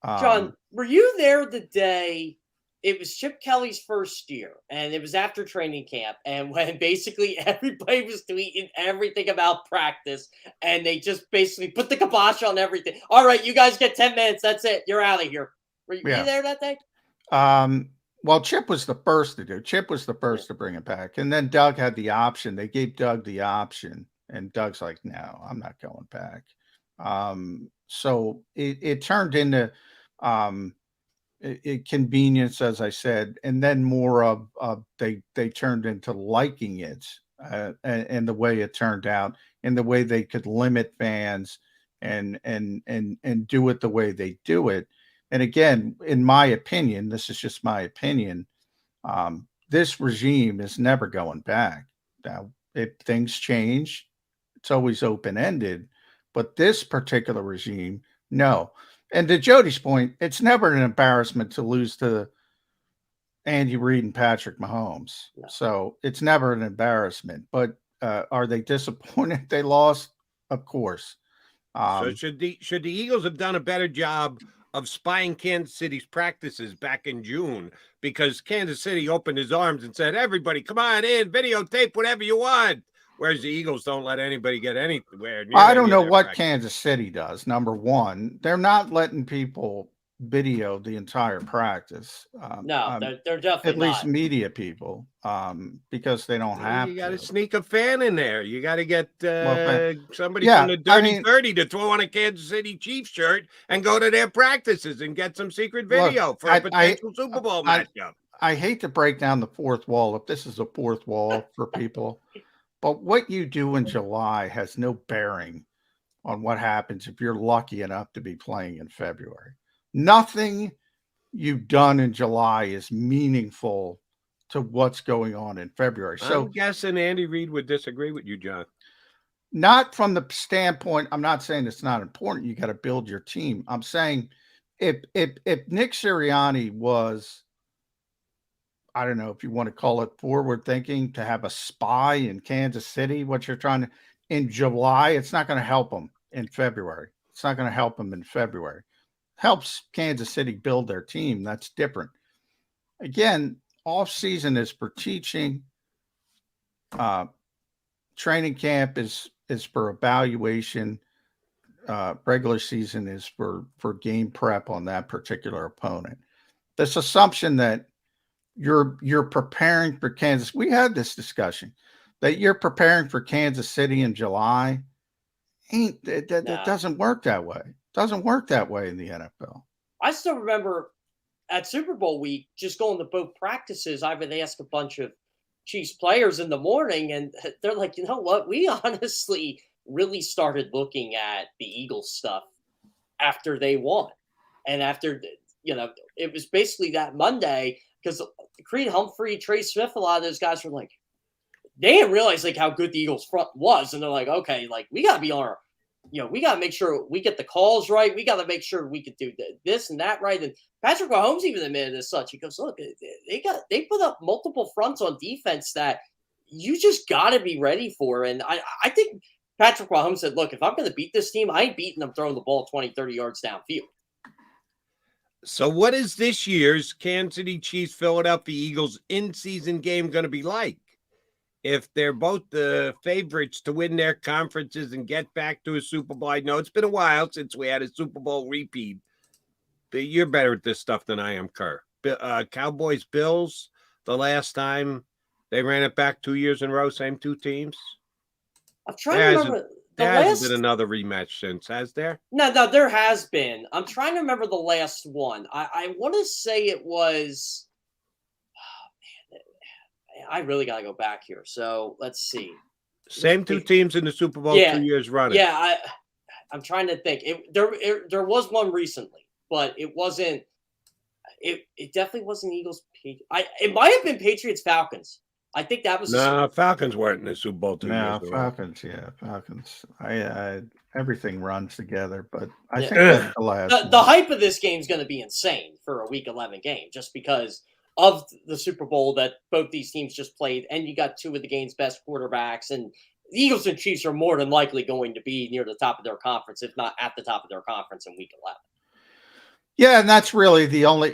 John, were you there the day it was Chip Kelly's first year, and it was after training camp, and when basically everybody was tweeting everything about practice, and they just basically put the kibosh on everything? All right, you guys get 10 minutes. That's it. You're out of here. Were you there that day? Well, Chip was the first to do. Chip was the first to bring it back, and then Doug had the option. They gave Doug the option, and Doug's like, "No, I'm not going back." So it turned into convenience, as I said, and then more of they turned into liking it, and the way it turned out, and the way they could limit fans and do it the way they do it. And again, in my opinion, this is just my opinion, this regime is never going back. Now, if things change, it's always open-ended, but this particular regime, no. And to Jody's point, it's never an embarrassment to lose to Andy Reid and Patrick Mahomes. No. So it's never an embarrassment. But are they disappointed they lost? Of course. So should the Eagles have done a better job of spying Kansas City's practices back in June? Because Kansas City opened his arms and said, everybody, come on in, videotape whatever you want. Whereas the Eagles don't let anybody get anywhere. I don't know what Kansas City does. Number one, they're not letting people video the entire practice. No, they're definitely at least media people, because they don't have. You got to sneak a fan in there. You got to get somebody from the Dirty 30 to throw on a Kansas City Chiefs shirt and go to their practices and get some secret video for a potential Super Bowl matchup. I hate to break down the fourth wall, if this is a fourth wall for people, but what you do in July has no bearing on what happens if you're lucky enough to be playing in February. Nothing you've done in July is meaningful to what's going on in February. So I'm guessing Andy Reid would disagree with you, John. Not from the standpoint, I'm not saying it's not important. You got to build your team. I'm saying if Nick Sirianni was, I don't know if you want to call it forward thinking, to have a spy in Kansas City, what you're trying to in July, it's not going to help him in February. It's not going to help him in February. Helps Kansas City build their team. That's different. Again, off season is for teaching. Training camp is for evaluation. Regular season is for game prep on that particular opponent. This assumption that you're preparing for Kansas. We had this discussion that you're preparing for Kansas City in July. That doesn't work that way. Doesn't work that way in the NFL. I still remember at Super Bowl week, just going to both practices, I would ask a bunch of Chiefs players in the morning, and they're like, you know what? We honestly really started looking at the Eagles stuff after they won. And after, it was basically that Monday, because Creed Humphrey, Trey Smith, a lot of those guys were like, they didn't realize like how good the Eagles front was. And they're like, okay, like we got to be on our, we got to make sure we get the calls right. We got to make sure we could do this and that right. And Patrick Mahomes even admitted as such. He goes, look, they put up multiple fronts on defense that you just got to be ready for. And I think Patrick Mahomes said, look, if I'm going to beat this team, I ain't beating them throwing the ball 20, 30 yards downfield. So what is this year's Kansas City Chiefs Philadelphia Eagles in-season game going to be like? If they're both the favorites to win their conferences and get back to a Super Bowl, I know it's been a while since we had a Super Bowl repeat. But you're better at this stuff than I am, Kerr. Cowboys, Bills, the last time they ran it back 2 years in a row, same two teams. I'm trying to remember. There hasn't been another rematch since, has there? No, there has been. I'm trying to remember the last one. I want to say it was. I really got to go back here. So let's see. Same two teams in the Super Bowl 2 years running. Yeah, I'm trying to think. There was one recently, but it wasn't. It definitely wasn't Eagles. It might have been Patriots Falcons. I think that was. No, Falcons weren't in the Super Bowl 2 years. No, Falcons. Yeah, Falcons. Everything runs together, but I think that's the last. The hype of this game is going to be insane for a Week 11 game, just because of the Super Bowl that both these teams just played, and you got two of the game's best quarterbacks, and the Eagles and Chiefs are more than likely going to be near the top of their conference, if not at the top of their conference in Week 11. Yeah, and that's really the only,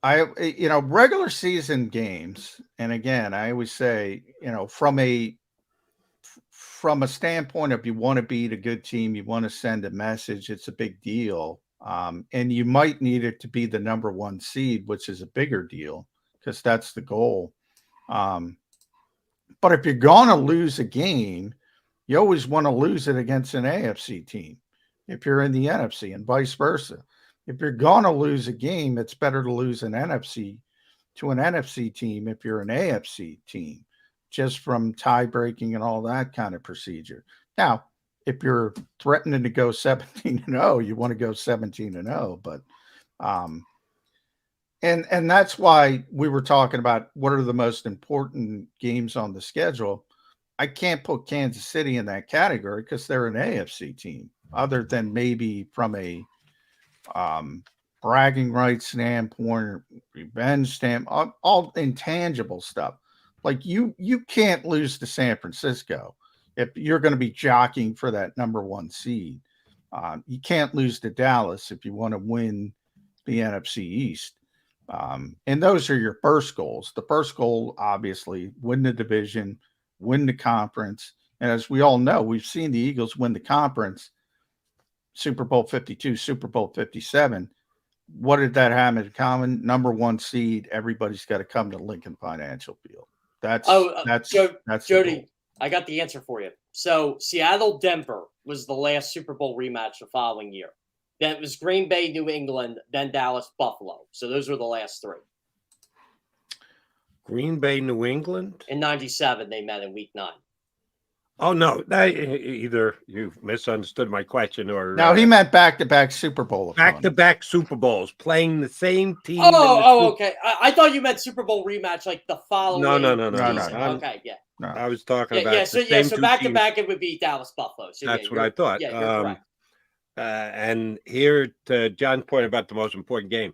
regular season games. And again, I always say, from a standpoint of you want to beat a good team, you want to send a message, it's a big deal. And you might need it to be the number one seed, which is a bigger deal because that's the goal. But if you're going to lose a game, you always want to lose it against an AFC team if you're in the NFC, and vice versa. If you're going to lose a game, it's better to lose an NFC to an NFC team if you're an AFC team, just from tie breaking and all that kind of procedure. Now, if you're threatening to go 17-0, you want to go 17-0, but and that's why we were talking about what are the most important games on the schedule. I can't put Kansas City in that category because they're an AFC team, other than maybe from a bragging rights standpoint, revenge standpoint, all intangible stuff. Like you can't lose to San Francisco if you're going to be jockeying for that number 1 seed. You can't lose to Dallas if you want to win the NFC East. And those are your first goals. The first goal, obviously, win the division, win the conference. And as we all know, we've seen the Eagles win the conference, Super Bowl 52, Super Bowl 57. What did that have in common? Number 1 seed. Everybody's got to come to Lincoln Financial Field. That's Jody. I got the answer for you. So Seattle, Denver was the last Super Bowl rematch the following year. Then it was Green Bay, New England, then Dallas, Buffalo. So those were the last 3. Green Bay, New England? In 97, they met in week 9. Oh, no. Either you've misunderstood my question or... No, he meant back-to-back Super Bowl. Back-to-back Super Bowls, playing the same team. Okay. I thought you meant Super Bowl rematch like the following season. Okay, yeah. No. I was talking about so back-to-back, it would be Dallas, Buffalo. So that's what I thought. Yeah, you're correct. And here to John's point about the most important game.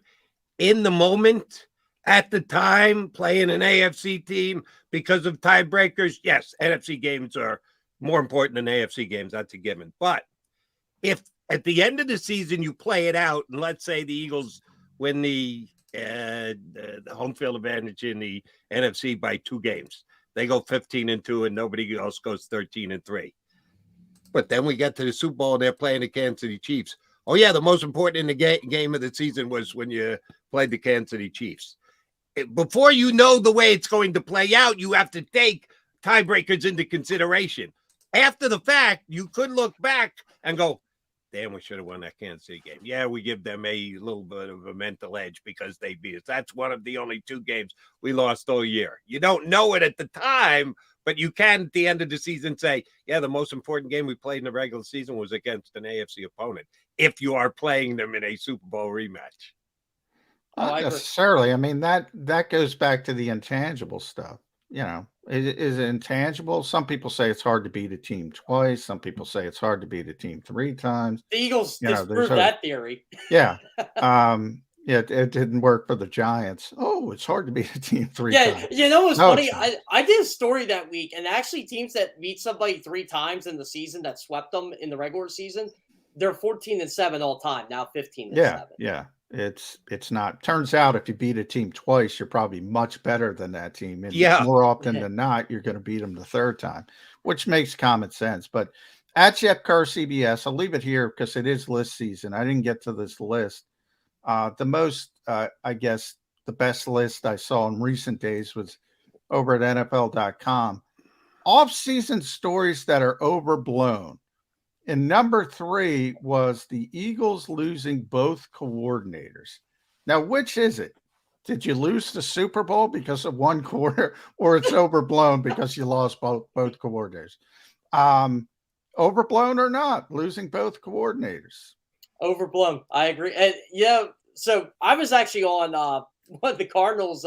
In the moment, at the time, playing an AFC team because of tiebreakers, yes, NFC games are more important than AFC games. That's a given. But if at the end of the season you play it out, and let's say the Eagles win the home field advantage in the NFC by 2 games, they go 15-2, and nobody else goes 13-3. But then we get to the Super Bowl, and they're playing the Kansas City Chiefs. Oh, yeah, the most important in the game of the season was when you played the Kansas City Chiefs. Before you know the way it's going to play out, you have to take tiebreakers into consideration. After the fact, you could look back and go, damn, we should have won that Kansas City game. Yeah, we give them a little bit of a mental edge because they beat us. That's one of the only 2 games we lost all year. You don't know it at the time, but you can at the end of the season say, yeah, the most important game we played in the regular season was against an AFC opponent, if you are playing them in a Super Bowl rematch. Not necessarily. I mean, that goes back to the intangible stuff. You know, is it intangible? Some people say it's hard to beat a team twice. Some people say it's hard to beat a team 3 times. The Eagles disproved that theory. Yeah. It didn't work for the Giants. Oh, it's hard to beat a team 3 times. You know what's funny? I did a story that week, and actually teams that beat somebody 3 times in the season that swept them in the regular season, they're 14-7 all time, now 15-7. Yeah. It's not. Turns out if you beat a team twice, you're probably much better than that team. And more often than not, you're going to beat them the 3rd time, which makes common sense. But at Jeff Kerr CBS, I'll leave it here because it is list season. I didn't get to this list. The most, I guess, the best list I saw in recent days was over at NFL.com. Off-season stories that are overblown. And number 3 was the Eagles losing both coordinators. Now, which is it? Did you lose the Super Bowl because of one quarter, or it's overblown because you lost both coordinators? Overblown or not, losing both coordinators? Overblown. I agree. And so I was actually on one of the Cardinals'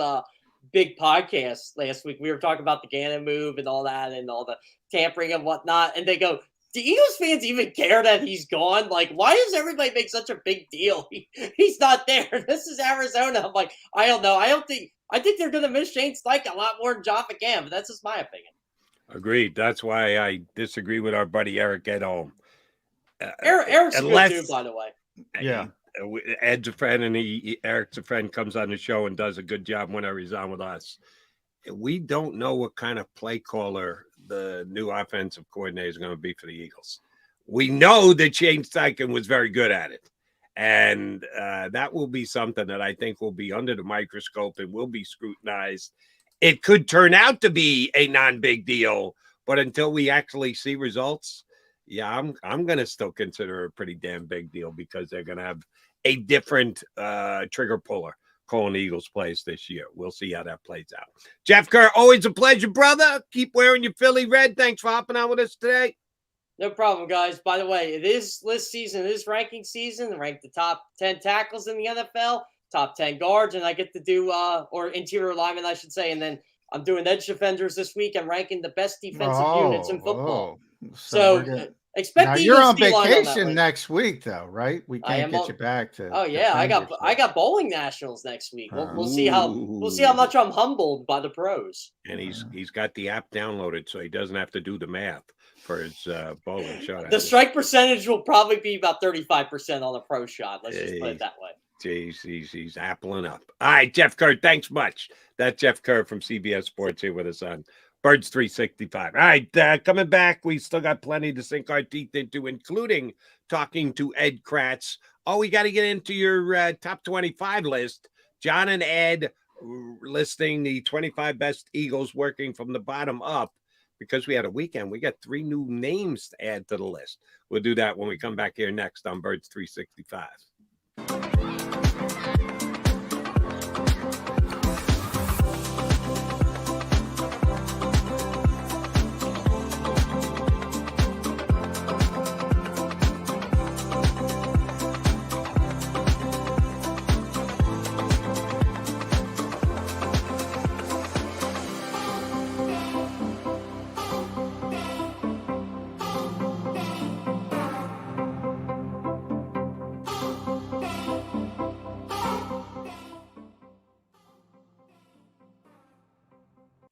big podcasts last week. We were talking about the Gannon move and all that and all the tampering and whatnot. And they go, do Eagles fans even care that he's gone? Like, why does everybody make such a big deal? He's not there. This is Arizona. I'm like, I don't know. I think they're going to miss Shane Steichen a lot more than John McCann, but that's just my opinion. Agreed. That's why I disagree with our buddy Eric at home. Eric's good too, by the way. Yeah. Ed's a friend, and Eric's a friend, comes on the show and does a good job whenever he's on with us. We don't know what kind of play caller the new offensive coordinator is going to be for the Eagles. We know that Shane Steichen was very good at it. And that will be something that I think will be under the microscope and will be scrutinized. It could turn out to be a non-big deal, but until we actually see results, I'm going to still consider it a pretty damn big deal because they're going to have a different trigger puller calling the Eagles plays this year. We'll see how that plays out. Jeff Kerr, always a pleasure, brother. Keep wearing your Philly red. Thanks for hopping on with us today. No problem, guys. By the way, it is list season. It is ranking season. I rank the top 10 tackles in the NFL, top 10 guards, and I get to do, or interior linemen, I should say. And then I'm doing edge defenders this week and ranking the best defensive units in football. So Expect Now the you're Eagles on D-line on that vacation one. next week, though, right? We I can't am get on- you back to. Oh yeah, I defend got bowling nationals next week. We'll see how much I'm humbled by the pros. And he's got the app downloaded, so he doesn't have to do the math for his bowling shot. The strike percentage will probably be about 35% on a pro shot. Let's just put it that way. Jeez, he's appling up. All right, Jeff Kerr, thanks much. That's Jeff Kerr from CBS Sports here with us on Birds 365. All right, coming back, we still got plenty to sink our teeth into, including talking to Ed Kratz. Oh, we got to get into your top 25 list. John and Ed listing the 25 best Eagles working from the bottom up. Because we had a weekend, we got 3 new names to add to the list. We'll do that when we come back here next on Birds 365.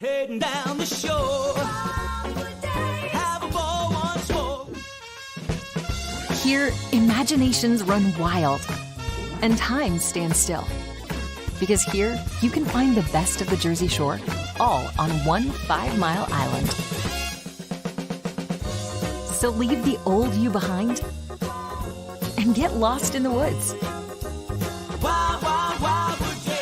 Heading down the shore, have a ball once more. Here, imaginations run wild and time stands still. Because here, you can find the best of the Jersey Shore, all on one 5-mile island. So leave the old you behind and get lost in the woods. Wild, wild, wild wood days.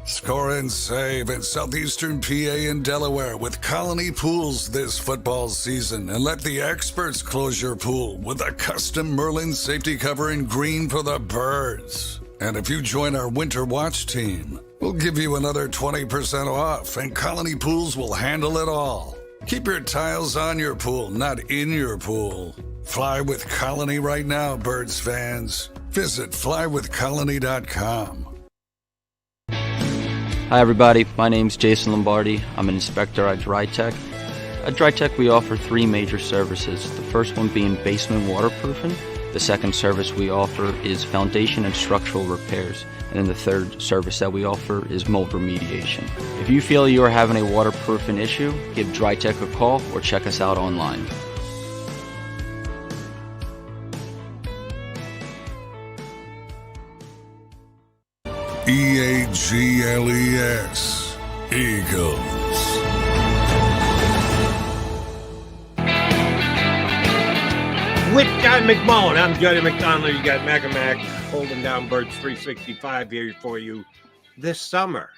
Score and save in southeastern PA and Delaware with Colony Pools this football season, and let the experts close your pool with a custom Merlin safety cover in green for the birds. And if you join our Winter Watch team, we'll give you another 20% off, and Colony Pools will handle it all. Keep your tiles on your pool, not in your pool. Fly with Colony right now, birds fans. Visit flywithcolony.com. Hi everybody, my name's Jason Lombardi. I'm an inspector at DryTech. At DryTech we offer 3 major services, the first one being basement waterproofing, the second service we offer is foundation and structural repairs, and then the third service that we offer is mold remediation. If you feel you are having a waterproofing issue, give DryTech a call or check us out online. EAGLES, Eagles. With John McMullen, I'm Jody McDonald. You got Mac and Mac holding down Birds 365 here for you this summer.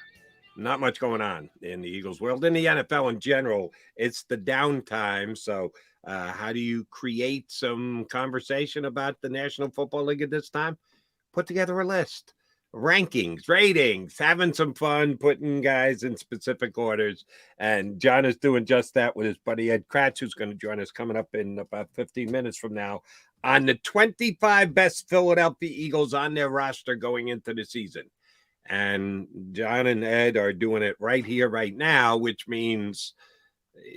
Not much going on in the Eagles world. In the NFL in general, it's the downtime. So how do you create some conversation about the National Football League at this time? Put together a list. Rankings, ratings, having some fun, putting guys in specific orders. And John is doing just that with his buddy Ed Kratz, who's going to join us coming up in about 15 minutes from now on the 25 best Philadelphia Eagles on their roster going into the season. And John and Ed are doing it right here, right now, which means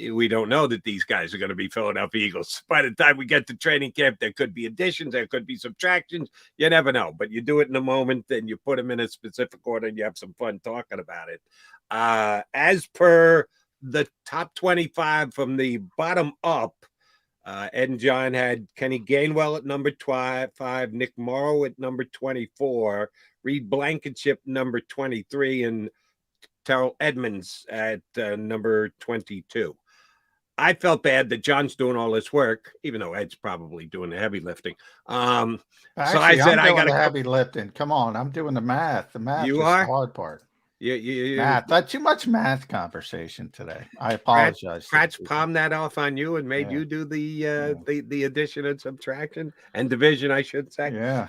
we don't know that these guys are going to be Philadelphia Eagles. By the time we get to training camp, there could be additions, there could be subtractions. You never know, but you do it in a moment and you put them in a specific order and you have some fun talking about it. As per the top 25 from the bottom up, Ed and John had Kenny Gainwell at number 5, Nick Morrow at number 24, Reed Blankenship, number 23, and Terrell Edmonds at number 22. I felt bad that John's doing all this work, even though Ed's probably doing the heavy lifting. Actually, So I said, I'm doing I got the heavy lifting. Come on, I'm doing the math. The math You is are? the hard part. You Math. Not too much math conversation today. I apologize. Kratz palmed that off on you and made you do the addition and subtraction and division, I should say. Yeah.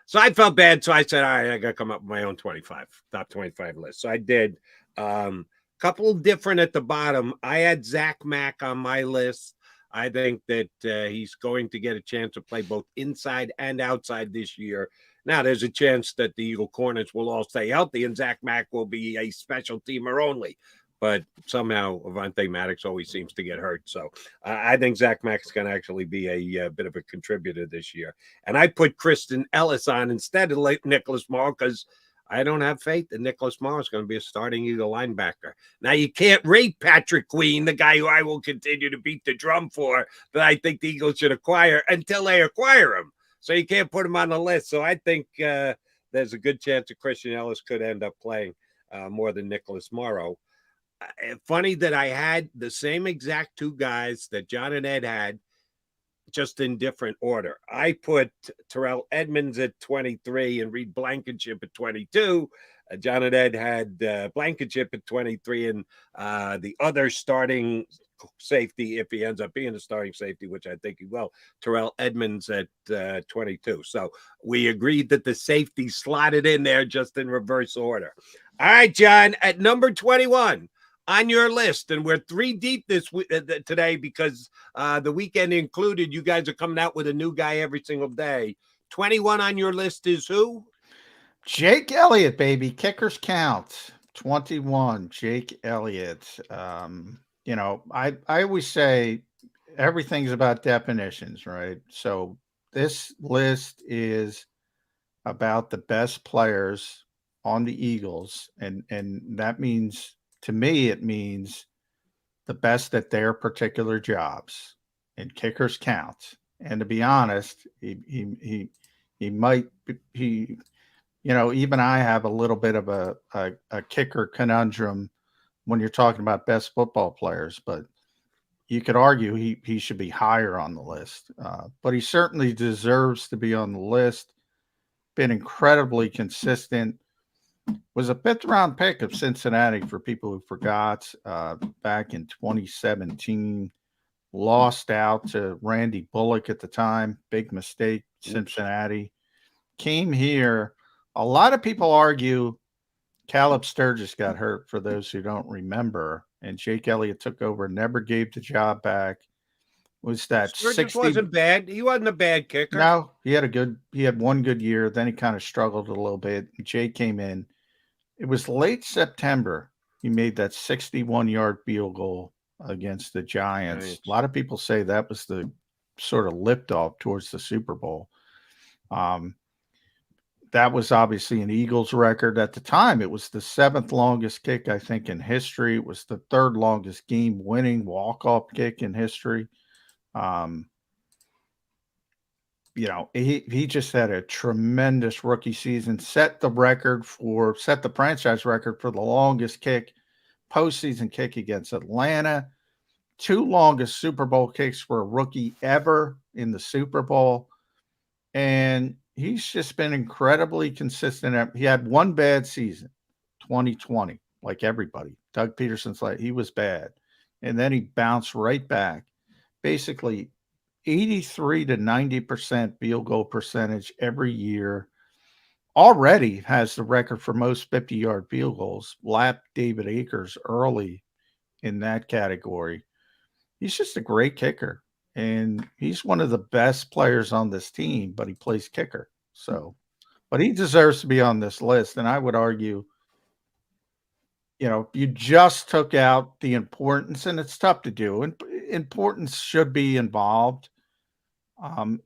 So I felt bad. So I said, all right, I got to come up with my own top 25 list. So I did. Couple different at the bottom. I had Zach Mack on my list. I think that he's going to get a chance to play both inside and outside this year. Now, there's a chance that the Eagle corners will all stay healthy and Zach Mack will be a special teamer only. But somehow Avante Maddox always seems to get hurt. So I think Zach Mack is going to actually be a bit of a contributor this year. And I put Kristen Ellis on instead of Nicholas Morrow because I don't have faith that Nicholas Morrow is going to be a starting Eagle linebacker. Now, you can't rate Patrick Queen, the guy who I will continue to beat the drum for, that I think the Eagles should acquire until they acquire him. So you can't put him on the list. So I think there's a good chance that Christian Ellis could end up playing more than Nicholas Morrow. Funny that I had the same exact two guys that John and Ed had, just in different order. I put Terrell Edmonds at 23 and Reed Blankenship at 22. John and Ed had Blankenship at 23 and the other starting safety, if he ends up being a starting safety, which I think he will, Terrell Edmonds at 22. So we agreed that the safety slotted in there just in reverse order. All right, John, at number 21 on your list, and we're 3 deep today because the weekend included. You guys are coming out with a new guy every single day. 21 on your list is who? Jake Elliott, baby. Kickers count. 21, Jake Elliott. You know, I always say everything's about definitions, right? So this list is about the best players on the Eagles, and that means, to me, it means the best at their particular jobs, and kickers count. And to be honest, he might be, you know, even I have a little bit of a kicker conundrum when you're talking about best football players, but you could argue he should be higher on the list. But he certainly deserves to be on the list. Been incredibly consistent. Was a 5th round pick of Cincinnati for people who forgot back in 2017. Lost out to Randy Bullock at the time. Big mistake, Cincinnati. Came here. A lot of people argue Caleb Sturgis got hurt, for those who don't remember, and Jake Elliott took over, never gave the job back. Was that Sturgis 60? wasn't bad. He wasn't a bad kicker. No, he had one good year. Then he kind of struggled a little bit. Jake came in. It was late September. He made that 61-yard field goal against the Giants. Right. A lot of people say that was the sort of lift off towards the Super Bowl. That was obviously an Eagles record at the time. It was the 7th longest kick, I think, in history. It was the 3rd longest game-winning walk-off kick in history. You know, he just had a tremendous rookie season. Set the franchise record for the longest kick, postseason kick against Atlanta. 2 longest Super Bowl kicks for a rookie ever in the Super Bowl, and he's just been incredibly consistent. He had one bad season, 2020, like everybody. Doug Peterson's like, he was bad. And then he bounced right back. Basically, 83 to 90% field goal percentage every year. Already has the record for most 50-yard field goals. Lapped David Akers early in that category. He's just a great kicker. And he's one of the best players on this team, but he plays kicker. So, but he deserves to be on this list. And I would argue, you know, you just took out the importance, and it's tough to do. And importance should be involved.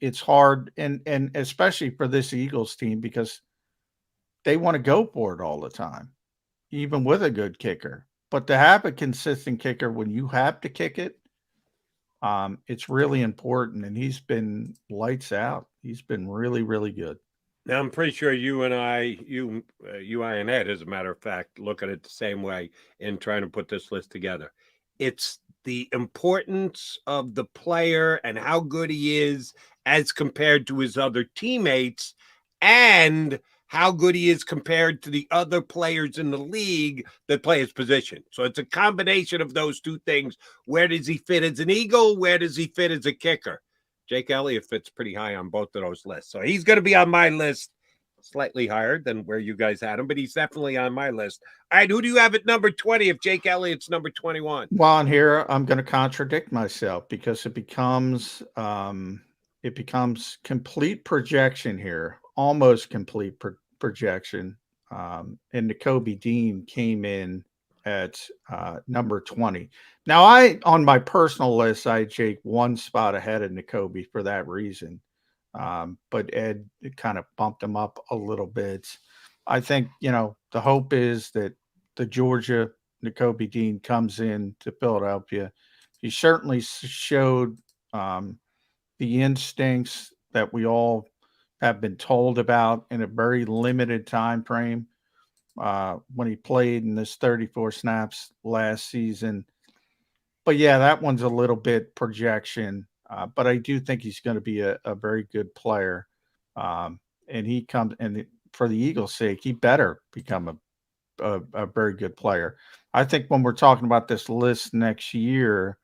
It's hard, and especially for this Eagles team, because they want to go for it all the time, even with a good kicker. But to have a consistent kicker when you have to kick it, it's really important, and he's been lights out. He's been really, really good. Now, I'm pretty sure you and I, and Ed, as a matter of fact, look at it the same way in trying to put this list together. It's the importance of the player and how good he is as compared to his other teammates, and how good he is compared to the other players in the league that play his position. So it's a combination of those two things. Where does he fit as an Eagle? Where does he fit as a kicker? Jake Elliott fits pretty high on both of those lists. So he's going to be on my list, slightly higher than where you guys had him, but he's definitely on my list. All right, who do you have at number 20 if Jake Elliott's number 21? Well, on here, I'm going to contradict myself because it becomes complete projection here, almost complete projection. And Nakobe Dean came in at number 20. Now, on my personal list, I had Jake one spot ahead of Nakobe for that reason. But Ed kind of bumped him up a little bit. I think, the hope is that the Georgia Nakobe Dean comes in to Philadelphia. He certainly showed the instincts that we all have been told about in a very limited time frame when he played in this 34 snaps last season. But yeah, that one's a little bit projection. But I do think he's going to be a very good player. And he comes, and for the Eagles' sake, he better become a very good player. I think when we're talking about this list next year,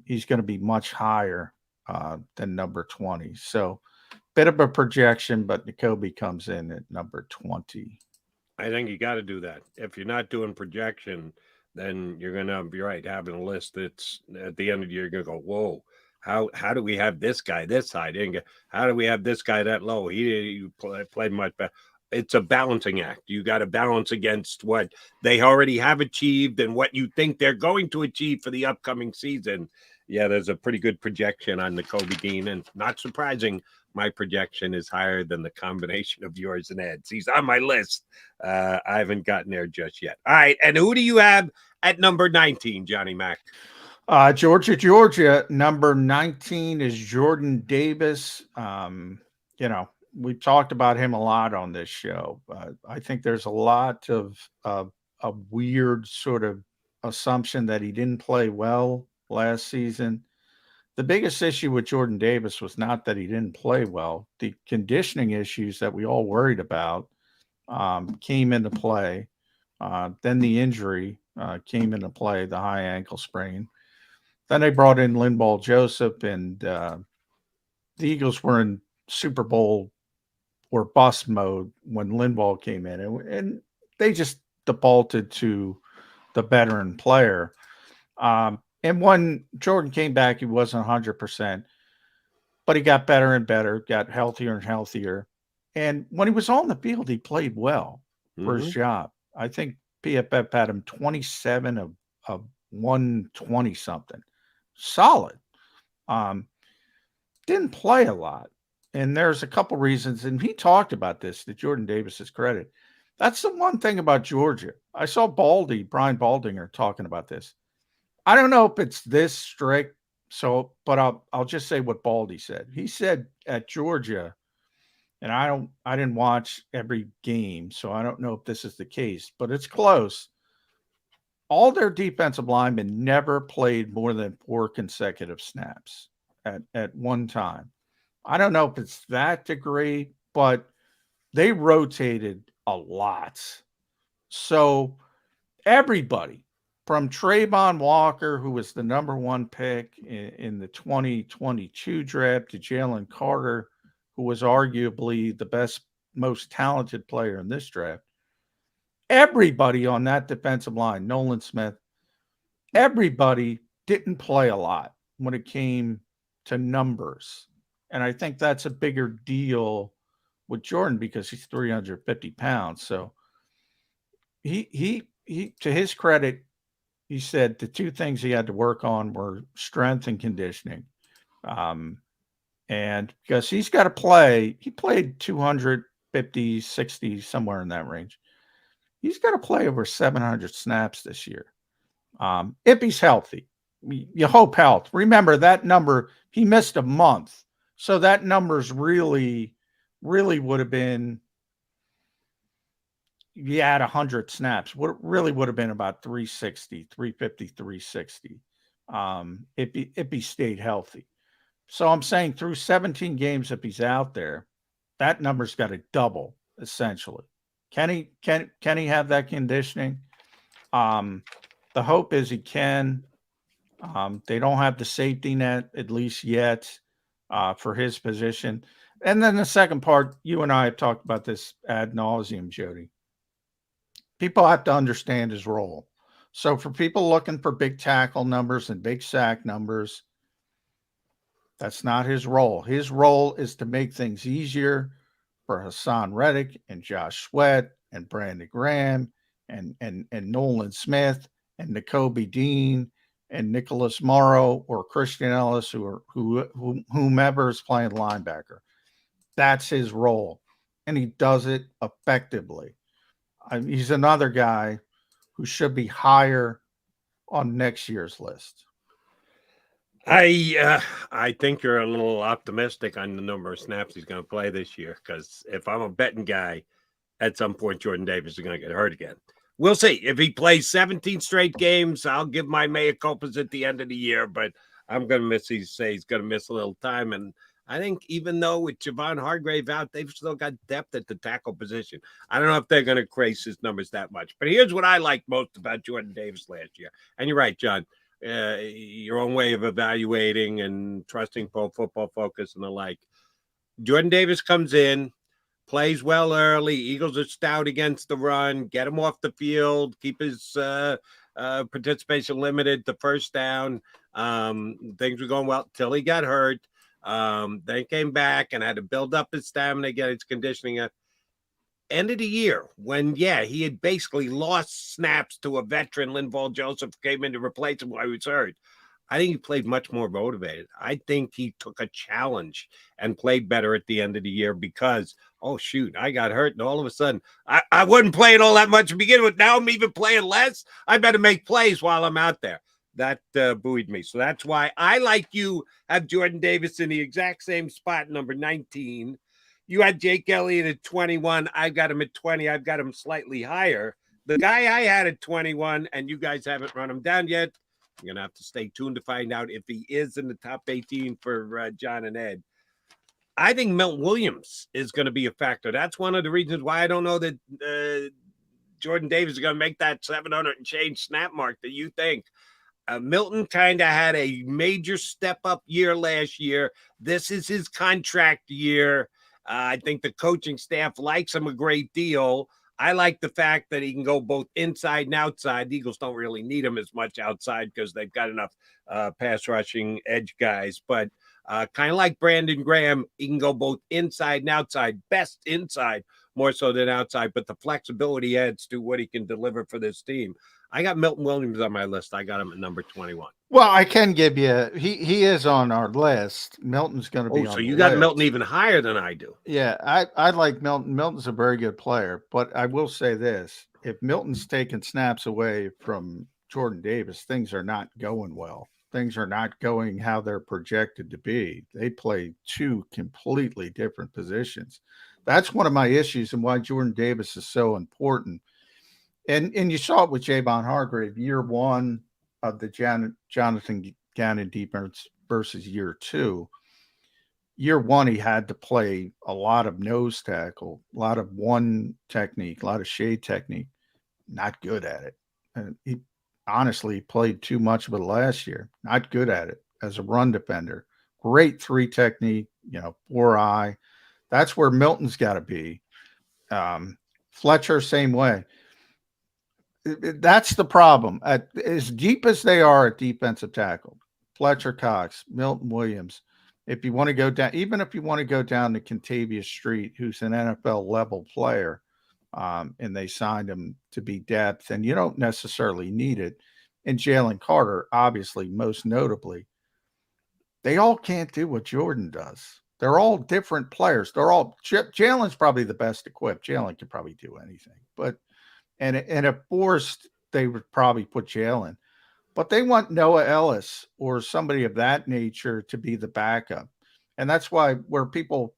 he's going to be much higher than number 20. So bit of a projection, but Nakobe comes in at number 20. I think you got to do that. If you're not doing projection, then you're going to be right, having a list that's at the end of the year, you're going to go, whoa, how do we have this guy this high? How do we have this guy that low? He played much better. It's a balancing act. You got to balance against what they already have achieved and what you think they're going to achieve for the upcoming season. Yeah, there's a pretty good projection on Nakobe Dean, and not surprising, my projection is higher than the combination of yours and Ed's. He's on my list. I haven't gotten there just yet. All right, and who do you have at number 19, Johnny Mac? Georgia, number 19 is Jordan Davis. We've talked about him a lot on this show. I think there's a lot of a weird sort of assumption that he didn't play well last season. The biggest issue with Jordan Davis was not that he didn't play well. The conditioning issues that we all worried about came into play. Then the injury came into play, the high ankle sprain. Then they brought in Linval Joseph, and the Eagles were in Super Bowl or bust mode when Linval came in, and they just defaulted to the veteran player. And when Jordan came back, he wasn't 100%, but he got better and better, got healthier and healthier. And when he was on the field, he played well for his job. I think PFF had him 27 of 120 something. Solid. Didn't play a lot. And there's a couple reasons, and he talked about this to Jordan Davis's credit. That's the one thing about Georgia. I saw Brian Baldinger talking about this. I don't know if it's this strict, but I'll just say what Baldy said. He said at Georgia, and I didn't watch every game, so I don't know if this is the case, but it's close. All their defensive linemen never played more than 4 consecutive snaps at one time. I don't know if it's that degree, but they rotated a lot. So everybody, from Trayvon Walker, who was the number 1 pick in the 2022 draft, to Jalen Carter, who was arguably the best, most talented player in this draft, everybody on that defensive line, Nolan Smith, everybody didn't play a lot when it came to numbers. And I think that's a bigger deal with Jordan because he's 350 pounds. So he to his credit, he said the 2 things he had to work on were strength and conditioning. And because he's got to play, he played 250, 60, somewhere in that range. He's got to play over 700 snaps this year. If he's healthy, you hope health. Remember that number, he missed a month. So that number's really really would have been, you had 100 snaps, what really would have been about 360, 350, 360. If he stayed healthy. So I'm saying through 17 games, if he's out there, that number's got to double essentially. Can he have that conditioning? The hope is he can. They don't have the safety net, at least yet, for his position. And then the second part, you and I have talked about this ad nauseum, Jody. People have to understand his role. So for people looking for big tackle numbers and big sack numbers, that's not his role. His role is to make things easier for Hassan Reddick and Josh Sweat and Brandon Graham and Nolan Smith and Nakobe Dean and Nicholas Morrow or Christian Ellis, whomever is playing linebacker. That's his role, and he does it effectively. He's another guy who should be higher on next year's list. I think you're a little optimistic on the number of snaps he's going to play this year, because if I'm a betting guy, at some point Jordan Davis is going to get hurt again. We'll see. If he plays 17 straight games, I'll give my mea culpas at the end of the year, but I'm going to say he's going to miss a little time. And I think even though with Javon Hargrave out, they've still got depth at the tackle position. I don't know if they're going to increase his numbers that much. But here's what I like most about Jordan Davis last year. And you're right, John. Your own way of evaluating and trusting Pro Football Focus and the like. Jordan Davis comes in, plays well early. Eagles are stout against the run. Get him off the field. Keep his participation limited to first down. Things were going well till he got hurt. Then came back and had to build up his stamina, get his conditioning up. End of the year, when, he had basically lost snaps to a veteran, Linval Joseph came in to replace him while he was hurt. I think he played much more motivated. I think he took a challenge and played better at the end of the year because, oh, shoot, I got hurt. And all of a sudden, I wasn't playing all that much to begin with. Now I'm even playing less. I better make plays while I'm out there. That buoyed me. So that's why I, like you, have Jordan Davis in the exact same spot, number 19. You had Jake Elliott at 21. I've got him at 20. I've got him slightly higher. The guy I had at 21, and you guys haven't run him down yet, you're going to have to stay tuned to find out if he is in the top 18 for John and Ed. I think Milton Williams is going to be a factor. That's one of the reasons why I don't know that Jordan Davis is going to make that 700 and change snap mark that you think. Milton kind of had a major step-up year last year. This is his contract year. I think the coaching staff likes him a great deal. I like the fact that he can go both inside and outside. The Eagles don't really need him as much outside because they've got enough pass rushing edge guys. But kind of like Brandon Graham, he can go both inside and outside, best inside more so than outside. But the flexibility adds to what he can deliver for this team. I got Milton Williams on my list. I got him at number 21. Well, I can give you, he is on our list. Milton's going to be on the list. So you got Milton even higher than I do. Yeah, I like Milton. Milton's a very good player, but I will say this. If Milton's taking snaps away from Jordan Davis, things are not going well. Things are not going how they're projected to be. They play two completely different positions. That's one of my issues and why Jordan Davis is so important. And you saw it with Javon Hargrave, year one of the Jonathan Gannon defense versus year two. Year one, he had to play a lot of nose tackle, a lot of one technique, a lot of shade technique. Not good at it. And he honestly played too much of it last year. Not good at it as a run defender. Great three technique, 4-eye. That's where Milton's got to be. Fletcher, same way. That's the problem. As deep as they are at defensive tackle, Fletcher Cox, Milton Williams, if you want to go down, even if you want to go down to Contavious Street, who's an NFL level player, and they signed him to be depth, and you don't necessarily need it. And Jalen Carter, obviously, most notably, they all can't do what Jordan does. They're all different players. They're all Jalen's probably the best equipped. Jalen could probably do anything, but and if forced, they would probably put Jalen. But they want Noah Ellis or somebody of that nature to be the backup. And that's why where people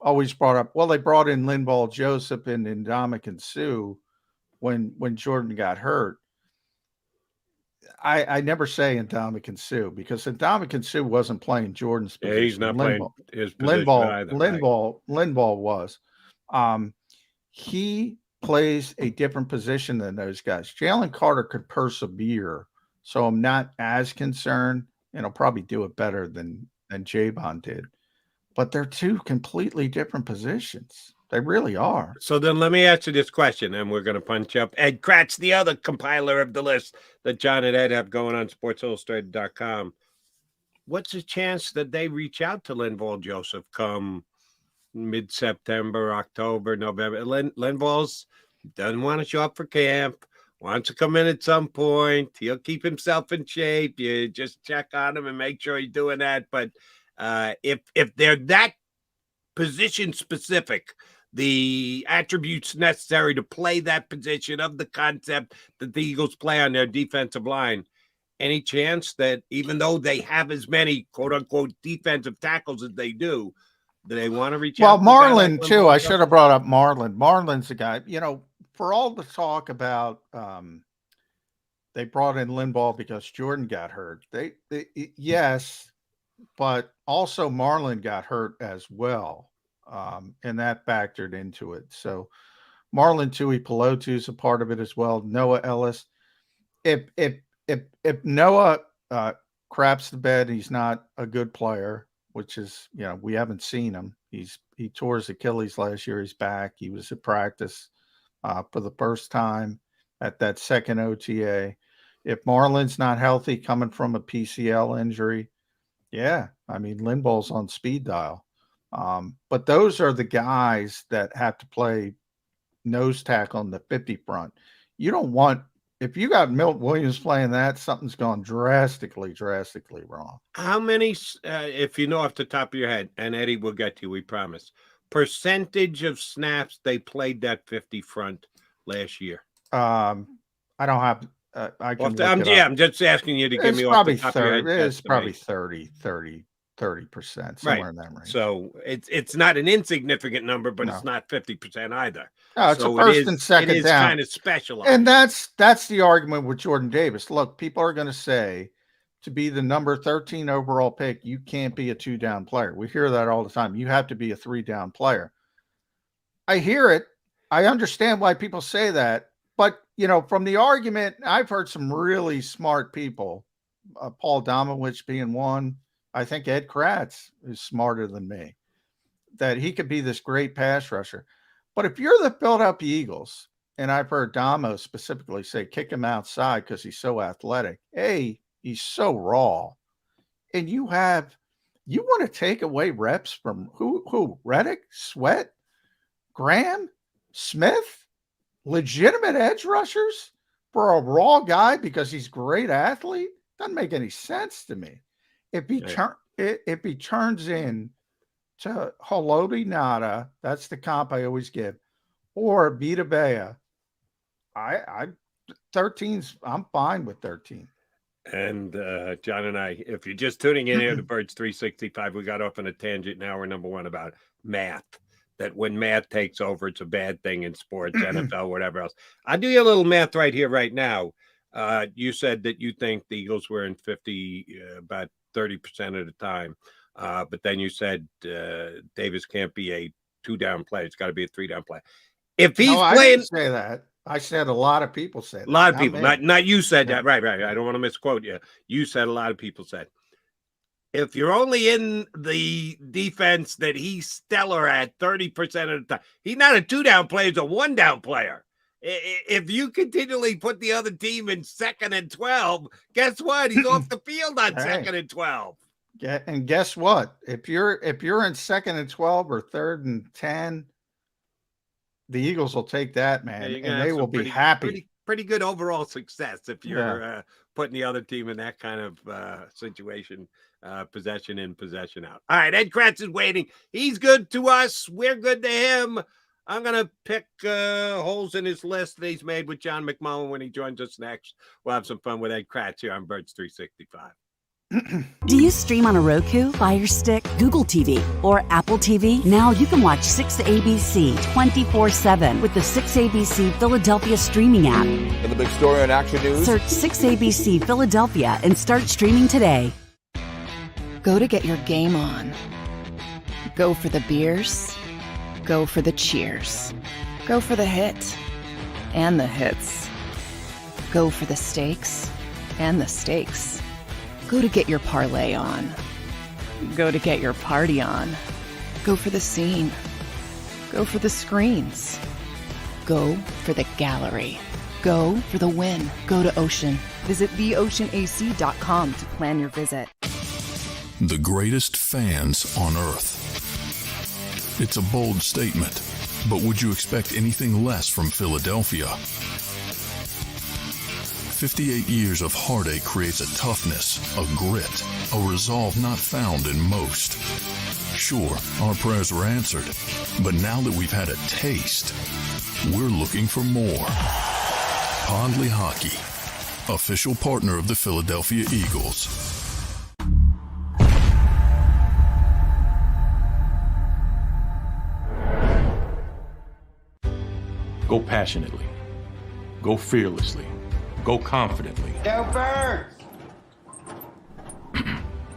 always brought up, well, they brought in Linval Joseph and Ndamukong Suh when Jordan got hurt. I never say Ndamukong Suh because Ndamukong Suh wasn't playing Jordan's position. Yeah, he's not playing his position either. Linval was. He plays a different position than those guys. Jalen Carter could persevere, so I'm not as concerned, and he'll probably do it better than Javon did. But they're two completely different positions. They really are. So then let me ask you this question, and we're going to punch up Ed Kratz, the other compiler of the list that John and Ed have going on SportsIllustrated.com. What's the chance that they reach out to Linval Joseph come mid-September, October, November? Linval's doesn't want to show up for camp, wants to come in at some point. He'll keep himself in shape. You just check on him and make sure he's doing that. But if they're that position specific, the attributes necessary to play that position of the concept that the Eagles play on their defensive line, any chance that even though they have as many quote unquote defensive tackles as they do they want to reach out? Well, Marlon too. I should have brought up Marlon. Marlon's a guy, for all the talk about they brought in Linval because Jordan got hurt. Yes, but also Marlon got hurt as well. And that factored into it. So Marlon Tui Pelotu is a part of it as well. Noah Ellis. If Noah craps the bed, he's not a good player, which is, we haven't seen him. He tore his Achilles last year. He's back. He was at practice for the first time at that second OTA. If Marlon's not healthy coming from a PCL injury, Linval's on speed dial. But those are the guys that have to play nose tackle on the 50 front. You don't want, if you got Milt Williams playing that, something's gone drastically wrong. How many, if you know off the top of your head, and Eddie will get to you, we promise, percentage of snaps they played that 50 front last year? I don't have, I can I'm just asking you to give me off the top of your head. It's probably 30%, somewhere in that range. So it's not an insignificant number, but it's not 50% either. No, it's a first and second down. It is kind of specialized. And that's the argument with Jordan Davis. Look, people are going to say to be the number 13 overall pick, you can't be a 2-down player. We hear that all the time. You have to be a 3-down player. I hear it. I understand why people say that. But, from the argument, I've heard some really smart people, Paul Domowitch being one. I think Ed Kratz is smarter than me, that he could be this great pass rusher. But if you're the Philadelphia Eagles, and I've heard Damo specifically say, kick him outside because he's so athletic. He's so raw. And you want to take away reps from who? Reddick, Sweat, Graham, Smith, legitimate edge rushers for a raw guy because he's a great athlete? Doesn't make any sense to me. If he turns in to Haloti Nada, that's the comp I always give, or Vita Bea, 13's, I'm fine with 13. And John and I, if you're just tuning in here to Birds 365, we got off on a tangent. Now we're number one about math. That when math takes over, it's a bad thing in sports, NFL, whatever else. I'll do you a little math right here, right now. You said that you think the Eagles were in 50 about 30% of the time. But then you said Davis can't be a 2-down player. It's got to be a 3-down player. If he's I playing, didn't say that. I said a lot of people said that. A lot of people, not you said that. Right. I don't want to misquote you. You said a lot of people said. If you're only in the defense that he's stellar at 30% of the time, he's not a 2-down player, he's a 1-down player. If you continually put the other team in 2nd and 12, guess what? He's off the field on 2nd and 12. And guess what? If you're in 2nd and 12 or 3rd and 10, the Eagles will take that, man, and they will be happy. Pretty good overall success if you're putting the other team in that kind of situation, possession in, possession out. All right, Ed Kratz is waiting. He's good to us. We're good to him. I'm going to pick holes in his list that he's made with John McMullen when he joins us next. We'll have some fun with Ed Kratz here on Birds 365. Do you stream on a Roku, Fire Stick, Google TV, or Apple TV? Now you can watch 6ABC 24/7 with the 6ABC Philadelphia streaming app. And the big story on Action News. Search 6ABC Philadelphia and start streaming today. Go to get your game on. Go for the beers. Go for the cheers. Go for the hit and the hits. Go for the stakes and the stakes. Go to get your parlay on. Go to get your party on. Go for the scene. Go for the screens. Go for the gallery. Go for the win. Go to Ocean. Visit theoceanac.com to plan your visit. The greatest fans on earth. It's a bold statement, but would you expect anything less from Philadelphia? 58 years of heartache creates a toughness, a grit, a resolve not found in most. Sure, our prayers were answered, but now that we've had a taste, we're looking for more. Pondley Hockey, official partner of the Philadelphia Eagles. Go passionately. Go fearlessly. Go confidently. Go Birds!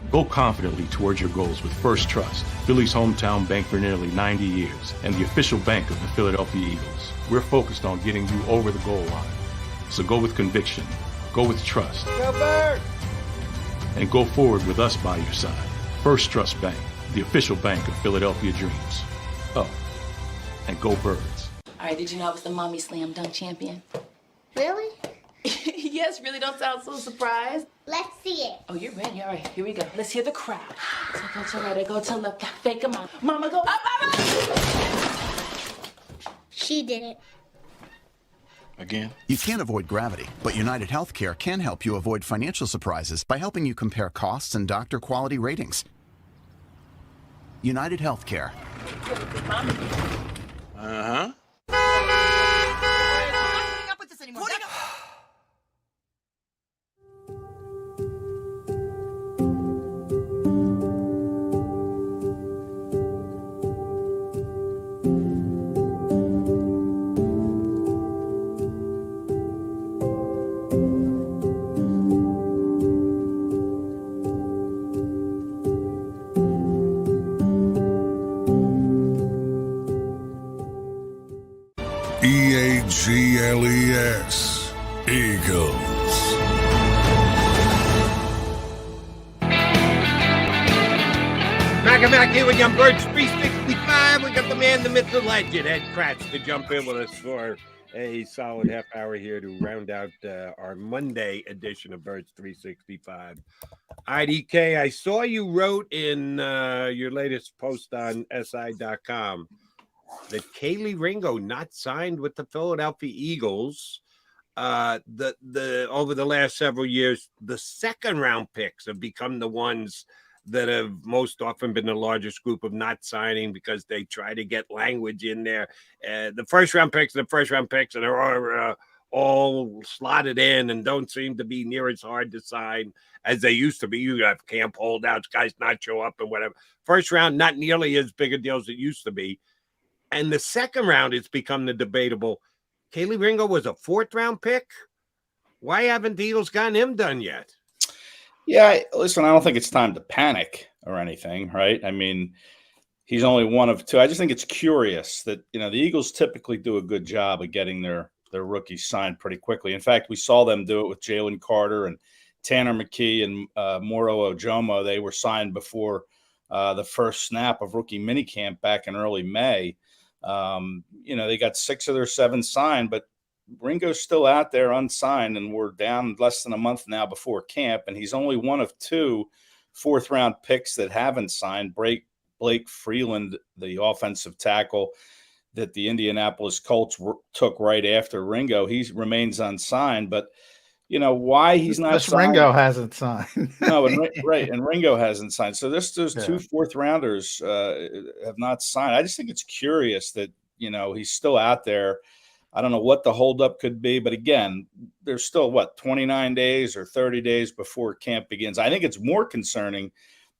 Go confidently towards your goals with First Trust, Philly's hometown bank for nearly 90 years, and the official bank of the Philadelphia Eagles. We're focused on getting you over the goal line. So go with conviction. Go with trust. Go Birds! And go forward with us by your side. First Trust Bank, the official bank of Philadelphia dreams. Oh, and go Birds. All right, did you know I was the mommy slam dunk champion? Really? Yes, really don't sound so surprised. Let's see it. Oh, you're ready. All right, here we go. Let's hear the crowd. So go to right, I go to left, fake 'em out. Mama, go up, up, up. She did it. Again? You can't avoid gravity, but United Healthcare can help you avoid financial surprises by helping you compare costs and doctor quality ratings. United Healthcare. Uh-huh. EAGLES, Eagles. Back here with your Birds 365. We got the man, the myth, the legend, Ed Kratz, to jump in with us for a solid half hour here to round out our Monday edition of Birds 365. IDK, I saw you wrote in your latest post on SI.com that Kaylee Ringo not signed with the Philadelphia Eagles. Over the last several years, the second round picks have become the ones that have most often been the largest group of not signing because they try to get language in there. The first round picks, and they're all slotted in and don't seem to be near as hard to sign as they used to be. You have camp holdouts, guys not show up and whatever. First round, not nearly as big a deal as it used to be. And the second round, it's become the debatable. Kaylee Ringo was a fourth round pick. Why haven't the Eagles gotten him done yet? Yeah, listen, I don't think it's time to panic or anything, right? I mean, he's only one of two. I just think it's curious that, the Eagles typically do a good job of getting their rookies signed pretty quickly. In fact, we saw them do it with Jalen Carter and Tanner McKee and Moro Ojomo. They were signed before the first snap of rookie minicamp back in early May. They got 6 of their 7 signed, but Ringo's still out there unsigned, and we're down less than a month now before camp, and he's only one of 2 fourth-round picks that haven't signed. Blake Freeland, the offensive tackle that the Indianapolis Colts took right after Ringo, he remains unsigned, but why he's not signed. Ringo hasn't signed. No, and Ringo hasn't signed. So there's 2 fourth-rounders have not signed. I just think it's curious that, he's still out there. I don't know what the holdup could be, but again, there's still what, 29 days or 30 days before camp begins. I think it's more concerning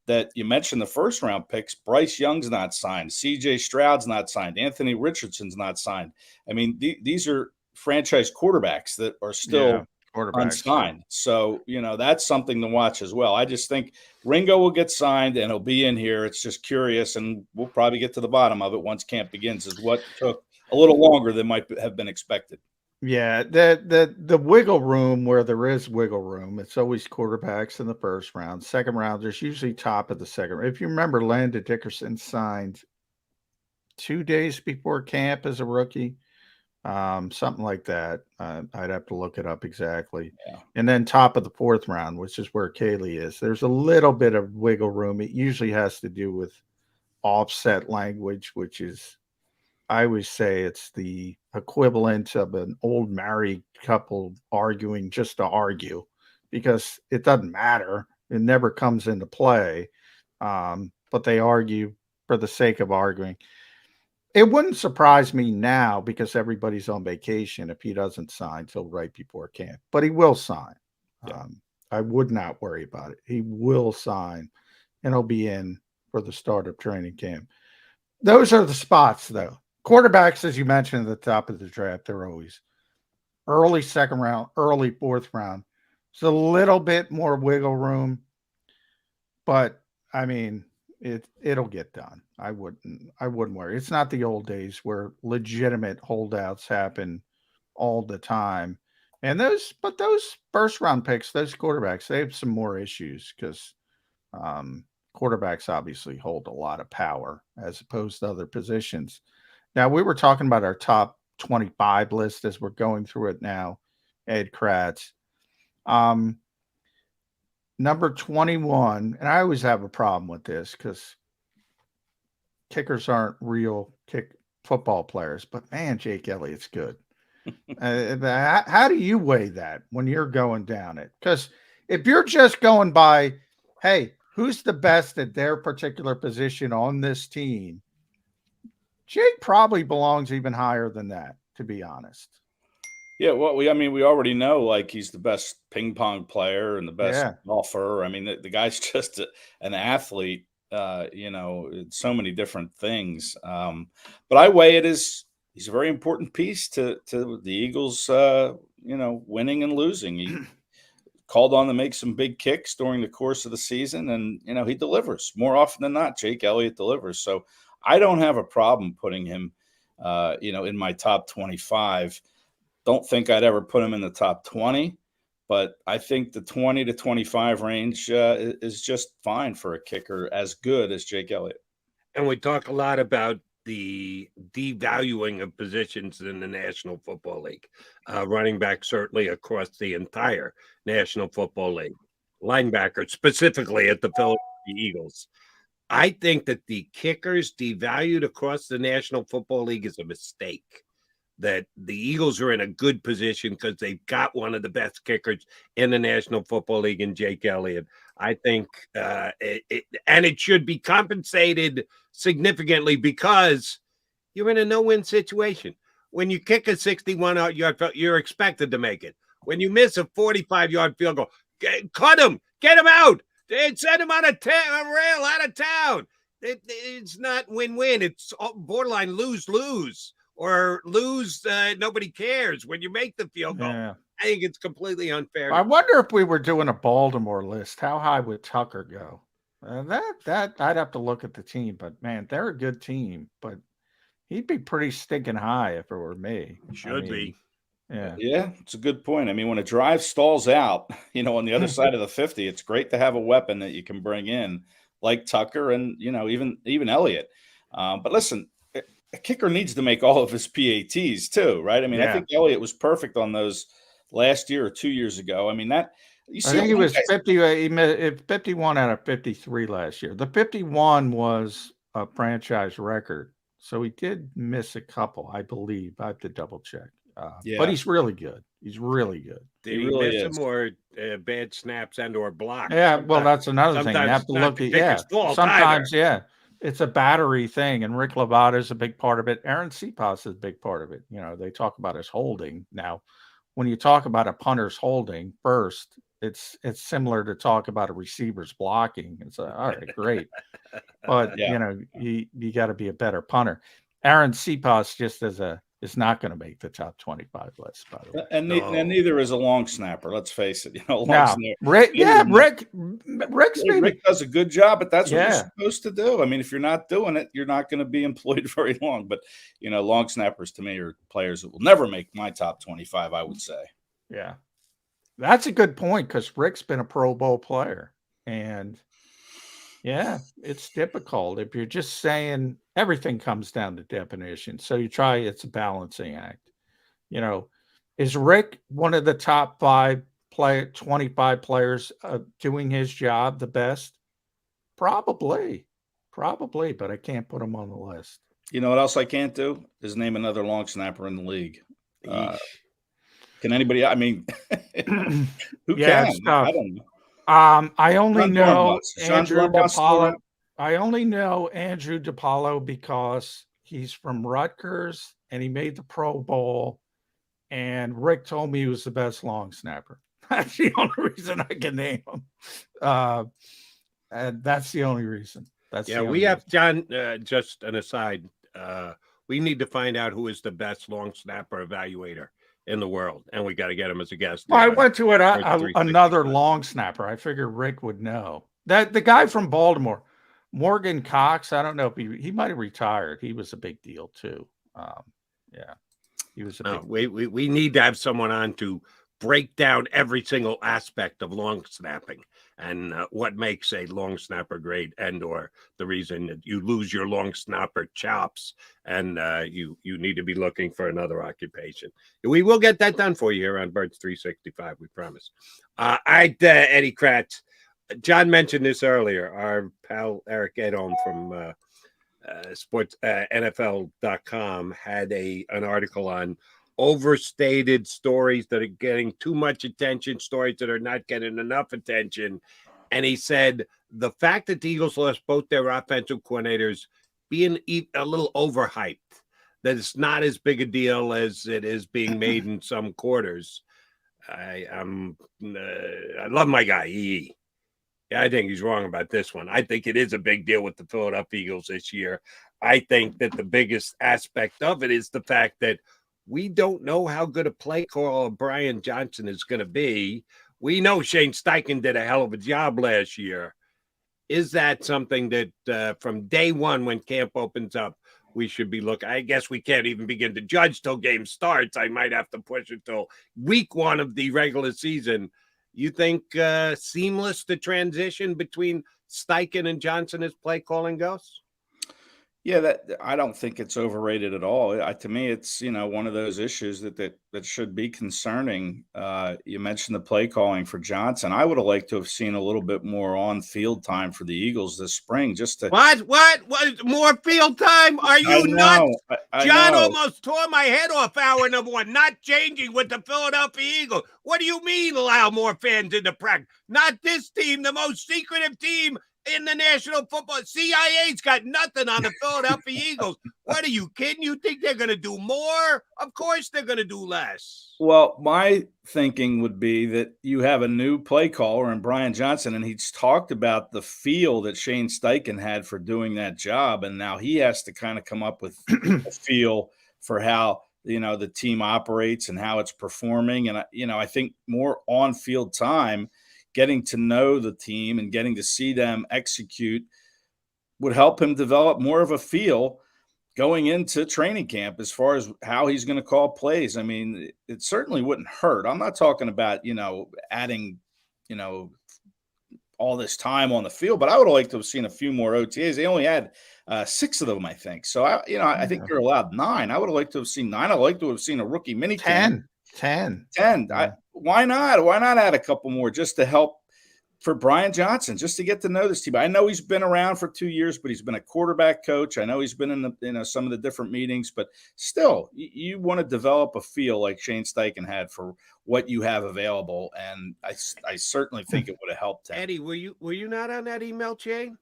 that you mentioned the first round picks. Bryce Young's not signed. CJ Stroud's not signed. Anthony Richardson's not signed. I mean, these are franchise quarterbacks that are still unsigned. So, that's something to watch as well. I just think Ringo will get signed and he'll be in here. It's just curious, and we'll probably get to the bottom of it once camp begins, is what took a little longer than might have been expected. Yeah, the wiggle room, where there is wiggle room, it's always quarterbacks in the first round. Second round, there's usually top of the second. If you remember, Landon Dickerson signed 2 days before camp as a rookie, something like that. I'd have to look it up exactly. Yeah. And then top of the fourth round, which is where Kaylee is. There's a little bit of wiggle room. It usually has to do with offset language, which is, I always say, it's the equivalent of an old married couple arguing just to argue, because it doesn't matter. It never comes into play. But they argue for the sake of arguing. It wouldn't surprise me now, because everybody's on vacation, if he doesn't sign till right before camp. But he will sign. Yeah. I would not worry about it. He will sign, and he'll be in for the start of training camp. Those are the spots, though. Quarterbacks, as you mentioned at the top of the draft, they're always early second round, early fourth round. It's a little bit more wiggle room, but I mean, it'll get done. I wouldn't worry. It's not the old days where legitimate holdouts happen all the time. And those first round picks, those quarterbacks, they have some more issues, because quarterbacks obviously hold a lot of power as opposed to other positions. Now, we were talking about our top 25 list as we're going through it now, Ed Kratz. Number 21, and I always have a problem with this because kickers aren't real football players, but man, Jake Elliott's good. How do you weigh that when you're going down it? Because if you're just going by, hey, who's the best at their particular position on this team, Jake probably belongs even higher than that, to be honest. Yeah, well, we already know, like, he's the best ping pong player and the best golfer. I mean, the guy's just an athlete, so many different things. But I weigh it as he's a very important piece to the Eagles, winning and losing. He called on to make some big kicks during the course of the season, and, he delivers. More often than not, Jake Elliott delivers. So I don't have a problem putting him, in my top 25. Don't think I'd ever put him in the top 20, but I think the 20 to 25 range is just fine for a kicker as good as Jake Elliott. And we talk a lot about the devaluing of positions in the National Football League. Running back certainly across the entire National Football League. Linebacker specifically at the Philadelphia Eagles. I think that the kickers devalued across the National Football League is a mistake. That the Eagles are in a good position because they've got one of the best kickers in the National Football League in Jake Elliott. I think it should be compensated significantly, because you're in a no-win situation. When you kick a 61-yard field, you're expected to make it. When you miss a 45-yard field goal, cut him, get him out. Send him on a rail out of town. It's not win-win. It's borderline lose-lose, or lose. Nobody cares when you make the field goal. Yeah. I think it's completely unfair. I wonder if we were doing a Baltimore list, how high would Tucker go? That I'd have to look at the team, but man, they're a good team. But he'd be pretty stinking high if it were me. Should be. Yeah, it's a good point. I mean, when a drive stalls out, on the other side of the 50, it's great to have a weapon that you can bring in, like Tucker and, even Elliott. But listen, a kicker needs to make all of his PATs too, right? I mean, I think Elliott was perfect on those last year or 2 years ago. I mean, I think he was 50. He made 51 out of 53 last year. The 51 was a franchise record, so he did miss a couple, I believe. I have to double check. But he's really good. He's really good. Did he really miss some more bad snaps and/or blocks? Yeah, well, that's another thing. You have to look at. Sometimes, it's a battery thing, and Rick Lovato is a big part of it. Aaron Cepas is a big part of it. They talk about his holding now. when you talk about a punter's holding first, it's similar to talk about a receiver's blocking. It's all right, great. But you got to be a better punter. Aaron Cepas just is not going to make the top 25 list, by the way. And neither is a long snapper. Let's face it. Rick does a good job, but that's what you're supposed to do. I mean, if you're not doing it, you're not going to be employed very long. But long snappers to me are players that will never make my top 25. I would say. Yeah, that's a good point because Rick's been a Pro Bowl player, and it's difficult if you're just saying everything comes down to definition. So it's a balancing act. Is Rick one of the top 25 players doing his job the best? Probably, but I can't put him on the list. You know what else I can't do is name another long snapper in the league. Can anybody? I mean, who can? I don't know. I only know Andrew DePaulo. I only know Andrew DePaulo because he's from Rutgers and he made the Pro Bowl. And Rick told me he was the best long snapper. That's the only reason I can name him. And that's the only reason. We have John. Just an aside. We need to find out who is the best long snapper evaluator in the world, and we got to get him as a guest. Well, I went to another long snapper. I figured Rick would know that the guy from Baltimore, Morgan Cox. I don't know if he might have retired. He was a big deal too. He was a big. We need to have someone on to break down every single aspect of long snapping and what makes a long snapper great, and or the reason that you lose your long snapper chops and you need to be looking for another occupation. We will get that done for you here on Birds 365, we promise. Eddie Kratz, John mentioned this earlier. Our pal Eric Edholm from sports NFL.com had an article on overstated stories that are getting too much attention, stories that are not getting enough attention. And he said the fact that the Eagles lost both their offensive coordinators being a little overhyped, that it's not as big a deal as it is being made in some quarters. I love my guy, E. Yeah, I think he's wrong about this one. I think it is a big deal with the Philadelphia Eagles this year. I think that the biggest aspect of it is the fact that we don't know how good a play caller Brian Johnson is going to be. We know Shane Steichen did a hell of a job last year. Is that something that from day one when camp opens up, we should be looking? I guess we can't even begin to judge till game starts. I might have to push it till week 1 of the regular season. You think seamless the transition between Steichen and Johnson as play calling goes? Yeah, I don't think it's overrated at all. To me, it's one of those issues that should be concerning. You mentioned the play calling for Johnson. I would have liked to have seen a little bit more on field time for the Eagles this spring. Just to what more field time? Are you nuts? John almost tore my head off hour number 1. Not changing with the Philadelphia Eagles. What do you mean allow more fans into practice? Not this team, the most secretive team in the National Football. CIA's got nothing on the Philadelphia Eagles. What are you kidding? You think they're going to do more? Of course they're going to do less. Well, my thinking would be that you have a new play caller in Brian Johnson, and he's talked about the feel that Shane Steichen had for doing that job, and now he has to kind of come up with a feel for how the team operates and how it's performing. And I think more on-field time, getting to know the team and getting to see them execute would help him develop more of a feel going into training camp as far as how he's going to call plays. I mean, it certainly wouldn't hurt. I'm not talking about, adding, all this time on the field, but I would have liked to have seen a few more OTAs. They only had 6 of them, I think. So, I think you're allowed 9. I would have liked to have seen 9. I'd like to have seen a rookie mini 10. Why not? Why not add a couple more just to help for Brian Johnson, just to get to know this team? I know he's been around for 2 years, but he's been a quarterback coach. I know he's been in some of the different meetings, but still, you want to develop a feel like Shane Steichen had for what you have available, and I certainly think it would have helped him. Eddie, were you not on that email chain?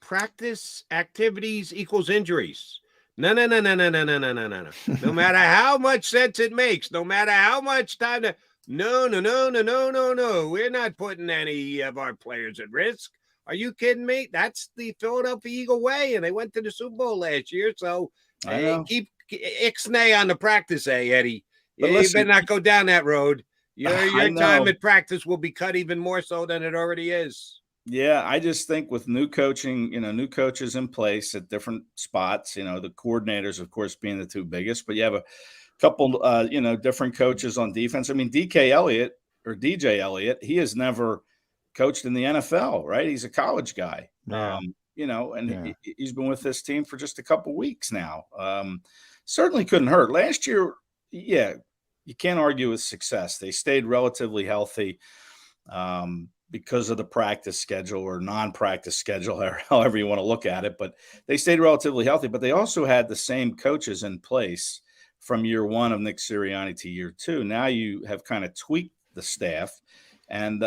Practice activities equals injuries. No, no, no, no, no, no, no, no, no, no, no. No matter how much sense it makes, no matter how much time to no, no, no, no, no, no, no. We're not putting any of our players at risk. Are you kidding me? That's the Philadelphia Eagle way, and they went to the Super Bowl last year. So I know. keep ixnay on the practice, Eddie. But You listen, better not go down that road. Your know. time at practice will be cut even more so than it already is. Yeah, I just think with new coaching, new coaches in place at different spots, the coordinators, of course, being the two biggest, but you have a couple, different coaches on defense. I mean, DJ Elliott, he has never coached in the NFL, right? He's a college guy, Yeah. He's been with this team for just a couple weeks now. Certainly couldn't hurt. Last year, yeah, you can't argue with success. They stayed relatively healthy. Because of the practice schedule or non-practice schedule, or however you want to look at it, but they stayed relatively healthy. But they also had the same coaches in place from year one of Nick Sirianni to year two. Now you have kind of tweaked the staff, and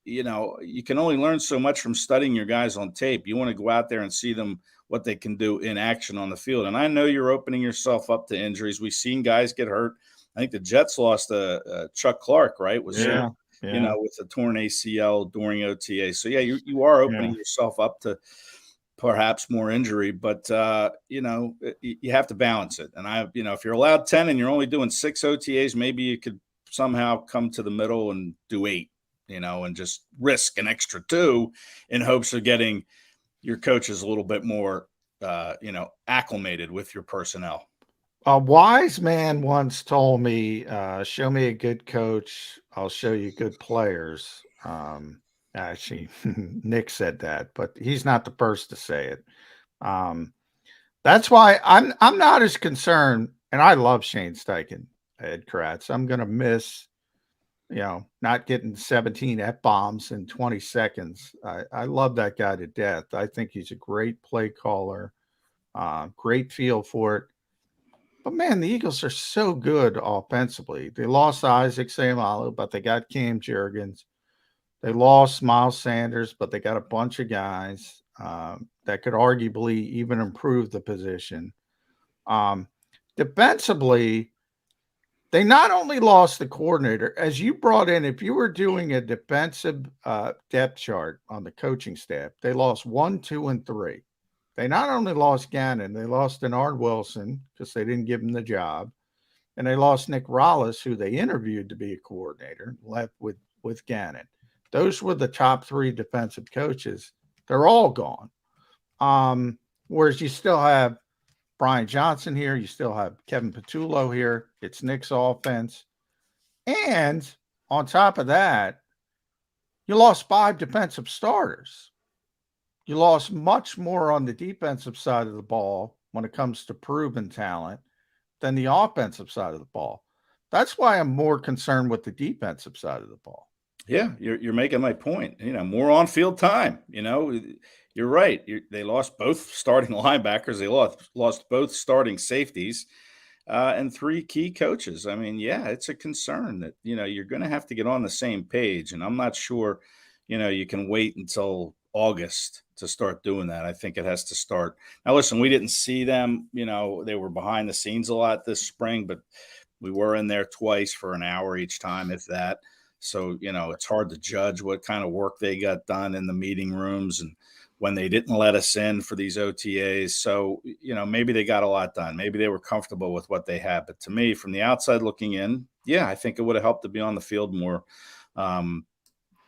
you can only learn so much from studying your guys on tape. You want to go out there and see them, what they can do in action on the field. And I know you're opening yourself up to injuries. We've seen guys get hurt. I think the Jets lost Chuck Clark, right? With a torn ACL during OTA. So, yeah, you are opening yourself up to perhaps more injury, but, you have to balance it. And if you're allowed 10 and you're only doing 6 OTAs, maybe you could somehow come to the middle and do 8, and just risk an extra 2 in hopes of getting your coaches a little bit more, acclimated with your personnel. A wise man once told me, show me a good coach, I'll show you good players. Actually, Nick said that, but he's not the first to say it. That's why I'm not as concerned, and I love Shane Steichen, Ed Kratz. I'm going to miss, not getting 17 F-bombs in 20 seconds. I love that guy to death. I think he's a great play caller, great feel for it. But, man, the Eagles are so good offensively. They lost Isaac Seumalo, but they got Cam Jurgens. They lost Miles Sanders, but they got a bunch of guys that could arguably even improve the position. Defensively, they not only lost the coordinator, as you brought in, if you were doing a defensive depth chart on the coaching staff, they lost 1, 2, and 3. They not only lost Gannon, they lost Denard Wilson because they didn't give him the job. And they lost Nick Rollis, who they interviewed to be a coordinator, left with Gannon. Those were the top 3 defensive coaches. They're all gone. Whereas you still have Brian Johnson here. You still have Kevin Patullo here. It's Nick's offense. And on top of that, you lost 5 defensive starters. You lost much more on the defensive side of the ball when it comes to proven talent than the offensive side of the ball. That's why I'm more concerned with the defensive side of the ball. Yeah, you're making my point. More on-field time. You're right. They lost both starting linebackers. They lost both starting safeties and 3 key coaches. I mean, yeah, it's a concern that, you're going to have to get on the same page. And I'm not sure, you can wait until August to start doing that. I think it has to start. Now, listen, we didn't see them. They were behind the scenes a lot this spring, but we were in there twice for an hour each time, if that. So, it's hard to judge what kind of work they got done in the meeting rooms and when they didn't let us in for these OTAs. So, maybe they got a lot done. Maybe they were comfortable with what they had. But to me, from the outside looking in, yeah, I think it would have helped to be on the field more.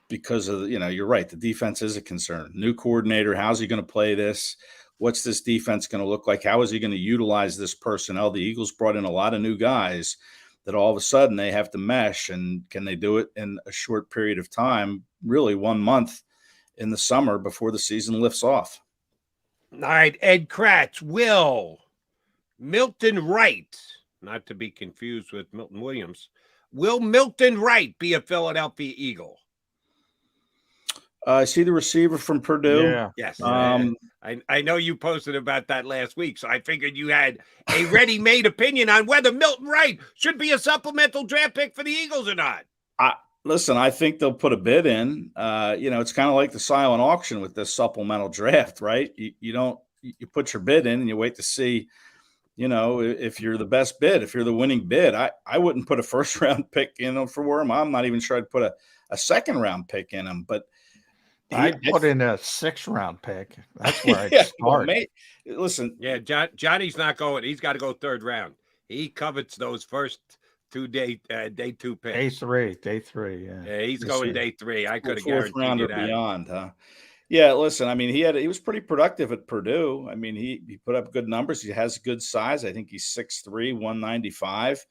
Because of, you're right. The defense is a concern. New coordinator. How's he going to play this? What's this defense going to look like? How is he going to utilize this personnel? The Eagles brought in a lot of new guys that all of a sudden they have to mesh. And can they do it in a short period of time? Really 1 month in the summer before the season lifts off. All right. Ed Kratz, will Milton Wright, not to be confused with Milton Williams, will Milton Wright be a Philadelphia Eagle? I see the receiver from Purdue. Yeah. Yes. I know you posted about that last week, so I figured you had a ready-made opinion on whether Milton Wright should be a supplemental draft pick for the Eagles or not. Listen, I think they'll put a bid in. It's kind of like the silent auction with this supplemental draft, right? You put your bid in and you wait to see you know, if you're the best bid, if you're the winning bid, I wouldn't put a first round pick in for him. I'm not even sure I'd put a second round pick in him, but I'd put in a 6th round pick. That's where I'd yeah, start. well, listen. Yeah, Johnny's not going. He's got to go 3rd round. He covets those first 2 day 2 picks. Day three. Yeah. Yeah, he's going day 3. I could have 4th guaranteed round you or that. beyond, huh? Yeah, listen, I mean, he was pretty productive at Purdue. I mean, he put up good numbers. He has good size. I think he's 6'3", 195.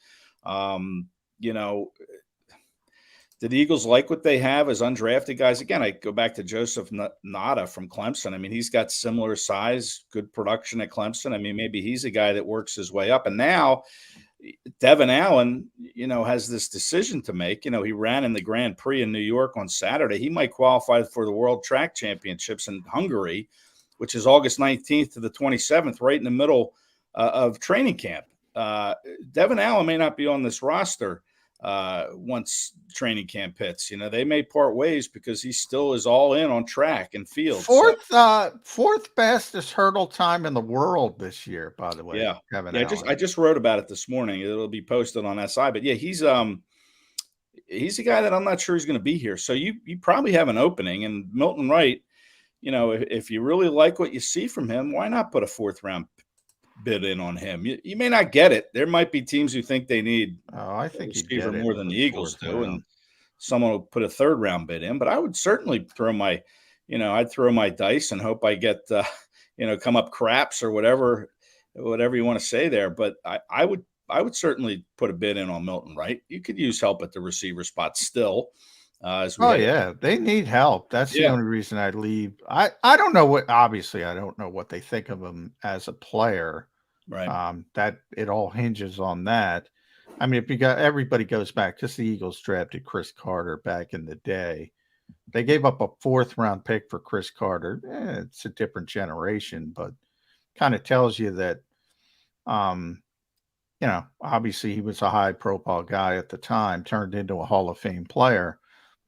You know, did the Eagles like what they have as undrafted guys? Again, I go back to Joseph Nada from Clemson. I mean, he's got similar size, good production at Clemson. I mean, maybe he's a guy that works his way up. And now Devin Allen, you know, has this decision to make. You know, he ran in the Grand Prix in New York on Saturday. He might qualify for the World Track Championships in Hungary, which is August 19th to the 27th, right in the middle of training camp. Devin Allen may not be on this roster once training camp hits. You know, they may part ways because he still is all in on track and field. Fourth fastest hurdle time in the world this year, by the way. Yeah. Devin Yeah, Allen. I just wrote about it this morning. It'll be posted on SI. But yeah, he's a guy that I'm not sure he's going to be here. So you probably have an opening. And Milton Wright, you know, if you really like what you see from him, why not put a 4th round bid in on him? You may not get it. There might be teams who think they need I think receiver more than the Eagles do, and someone will put a 3rd round bid in. But I would certainly throw my dice and hope I get come up craps or whatever you want to say there. But I would certainly put a bid in on Milton Wright. You could use help at the receiver spot still. They need help. That's the only reason I'd leave. I don't know obviously I don't know what they think of him as a player. Right. That it all hinges on that. I mean, if everybody goes back, because the Eagles drafted Chris Carter back in the day. They gave up a 4th round pick for Chris Carter. It's a different generation, but kind of tells you that, you know, obviously he was a high profile guy at the time, turned into a Hall of Fame player.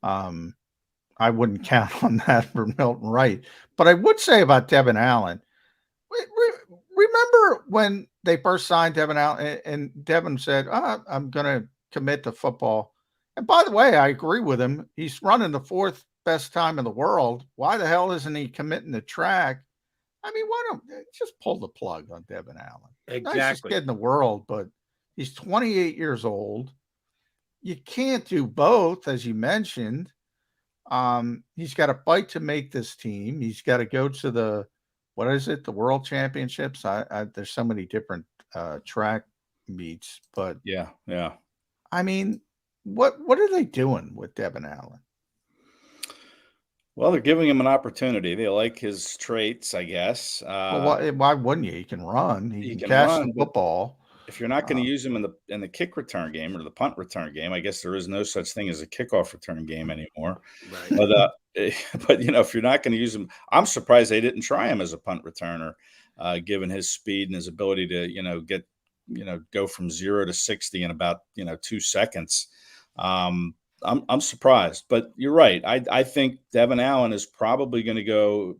I wouldn't count on that for Milton Wright. But I would say about Devin Allen, remember when they first signed Devin Allen and Devin said, I'm going to commit to football. And by the way, I agree with him. He's running the 4th best time in the world. Why the hell isn't he committing to track? I mean, why don't just pull the plug on Devin Allen? Exactly. Nicest kid in the world, but he's 28 years old. You can't do both, as you mentioned. He's got to fight to make this team. He's got to go to the World Championships. There's so many different track meets, but yeah. I mean, what are they doing with Devin Allen? Well, they're giving him an opportunity. They like his traits, I guess. Why wouldn't you? He can run. He can catch the football. If you're not going to use him in the kick return game or the punt return game, I guess there is no such thing as a kickoff return game anymore. Right. But you know, if you're not going to use him, I'm surprised they didn't try him as a punt returner, given his speed and his ability to go from 0 to 60 in about 2 seconds. I'm surprised, but you're right. I think Devin Allen is probably going to go,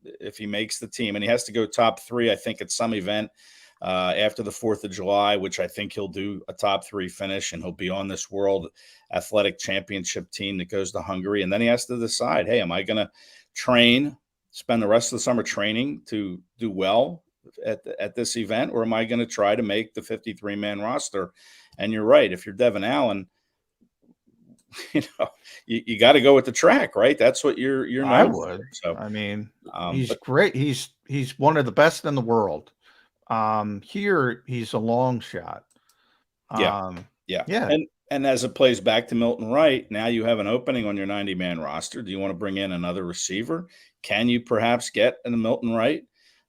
if he makes the team, and he has to go top 3, I think, at some event after the 4th of July, which I think he'll do a top 3 finish, and he'll be on this World Athletic Championship team that goes to Hungary. And then he has to decide, hey, am I going to spend the rest of the summer training to do well at this event, or am I going to try to make the 53-man roster? And you're right. If you're Devin Allen, you got to go with the track, right? That's what you're. I would. So I mean, he's great. He's one of the best in the world. Here he's a long shot. Yeah. And as it plays back to Milton Wright, now you have an opening on your 90-man roster. Do you want to bring in another receiver? Can you perhaps get in the Milton Wright?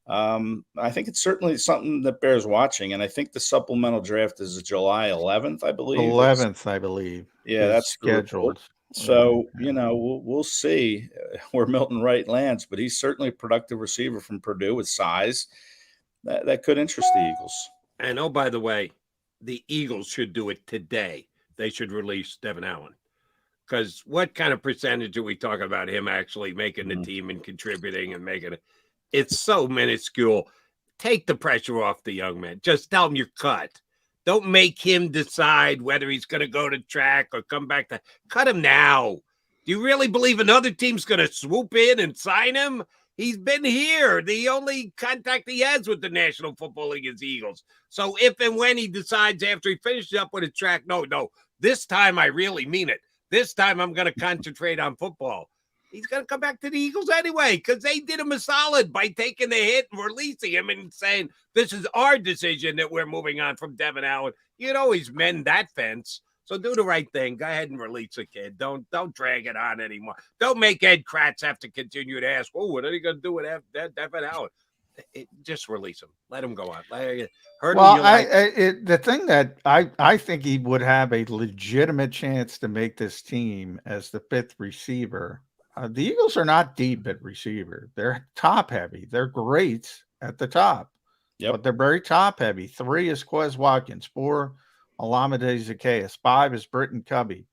I think it's certainly something that bears watching, and I think the supplemental draft is July 11th, I believe. 11th, I believe. Yeah, that's scheduled. So, we'll see where Milton Wright lands, but he's certainly a productive receiver from Purdue with size that could interest the Eagles. And oh, by the way, the Eagles should do it today. They should release Devin Allen. Because what kind of percentage are we talking about him actually making the team and contributing and making it? It's so minuscule. take the pressure off the young man. Just tell him you're cut. Don't make him decide whether he's going to go to track or come back to cut him now. Do you really believe another team's going to swoop in and sign him? He's been here. The only contact he has with the National Football League is Eagles. So if and when he decides after he finishes up with a track, no, this time I really mean it. This time I'm going to concentrate on football. He's going to come back to the Eagles anyway because they did him a solid by taking the hit and releasing him and saying, this is our decision that we're moving on from Devin Allen. You'd always mend that fence. So do the right thing. Go ahead and release the kid. Don't drag it on anymore. Don't make Ed Kratz have to continue to ask, what are you going to do with Devin Allen? Just release him. Let him go on. The thing that I think he would have a legitimate chance to make this team as the 5th receiver. The Eagles are not deep at receiver. They're top heavy. They're great at the top, but they're very top heavy. 3 is Quez Watkins. 4, Olamide Zacchaeus. 5 is Britton Covey,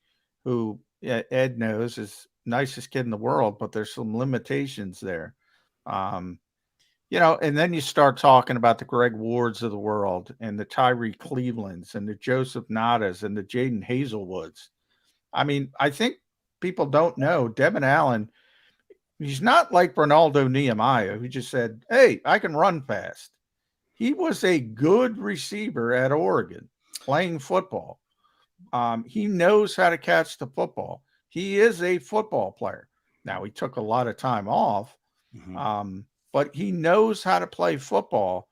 who Ed knows is nicest kid in the world, but there's some limitations there. And then you start talking about the Greg Wards of the world and the Tyree Clevelands and the Joseph Nadas and the Jaden Hazelwoods. I mean, I think people don't know Devin Allen. He's not like Ronaldo Nehemiah, who just said, hey, I can run fast. He was a good receiver at Oregon playing football. He knows how to catch the football. He is a football player. Now, he took a lot of time off, but he knows how to play football.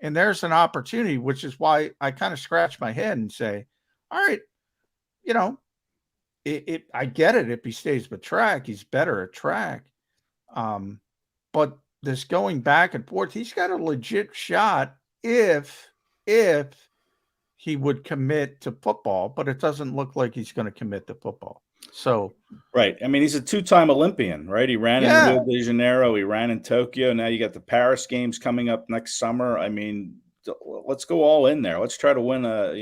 And there's an opportunity, which is why I kind of scratch my head and say, all right, I get it. If he stays with track, he's better at track. But this going back and forth, he's got a legit shot if he would commit to football, but it doesn't look like he's going to commit to football. So, right. I mean, he's a 2-time Olympian, right? He ran in Rio de Janeiro. He ran in Tokyo. Now you got the Paris games coming up next summer. I mean, let's go all in there. Let's try to win try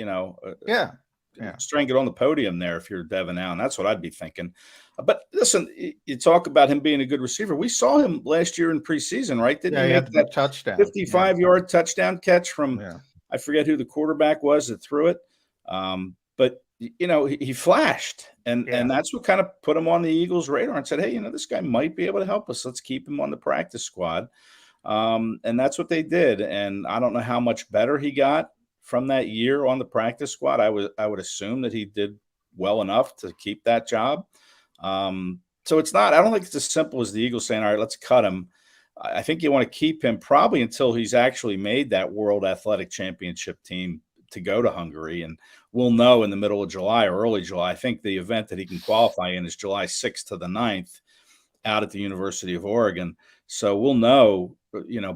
and get on the podium there if you're Devin Allen. That's what I'd be thinking. But listen, you talk about him being a good receiver. We saw him last year in preseason, right? Didn't he make that touchdown, 55-yard touchdown catch from I forget who the quarterback was that threw it. But he flashed, and that's what kind of put him on the Eagles' radar and said, hey, this guy might be able to help us. Let's keep him on the practice squad. And that's what they did. And I don't know how much better he got from that year on the practice squad. I would assume that he did well enough to keep that job. So it's not, I don't think it's as simple as the Eagles saying, all right, let's cut him. I think you want to keep him probably until he's actually made that World Athletic Championship team to go to Hungary. And we'll know in the middle of July or early July. I think the event that he can qualify in is July 6th to the 9th out at the University of Oregon. So we'll know,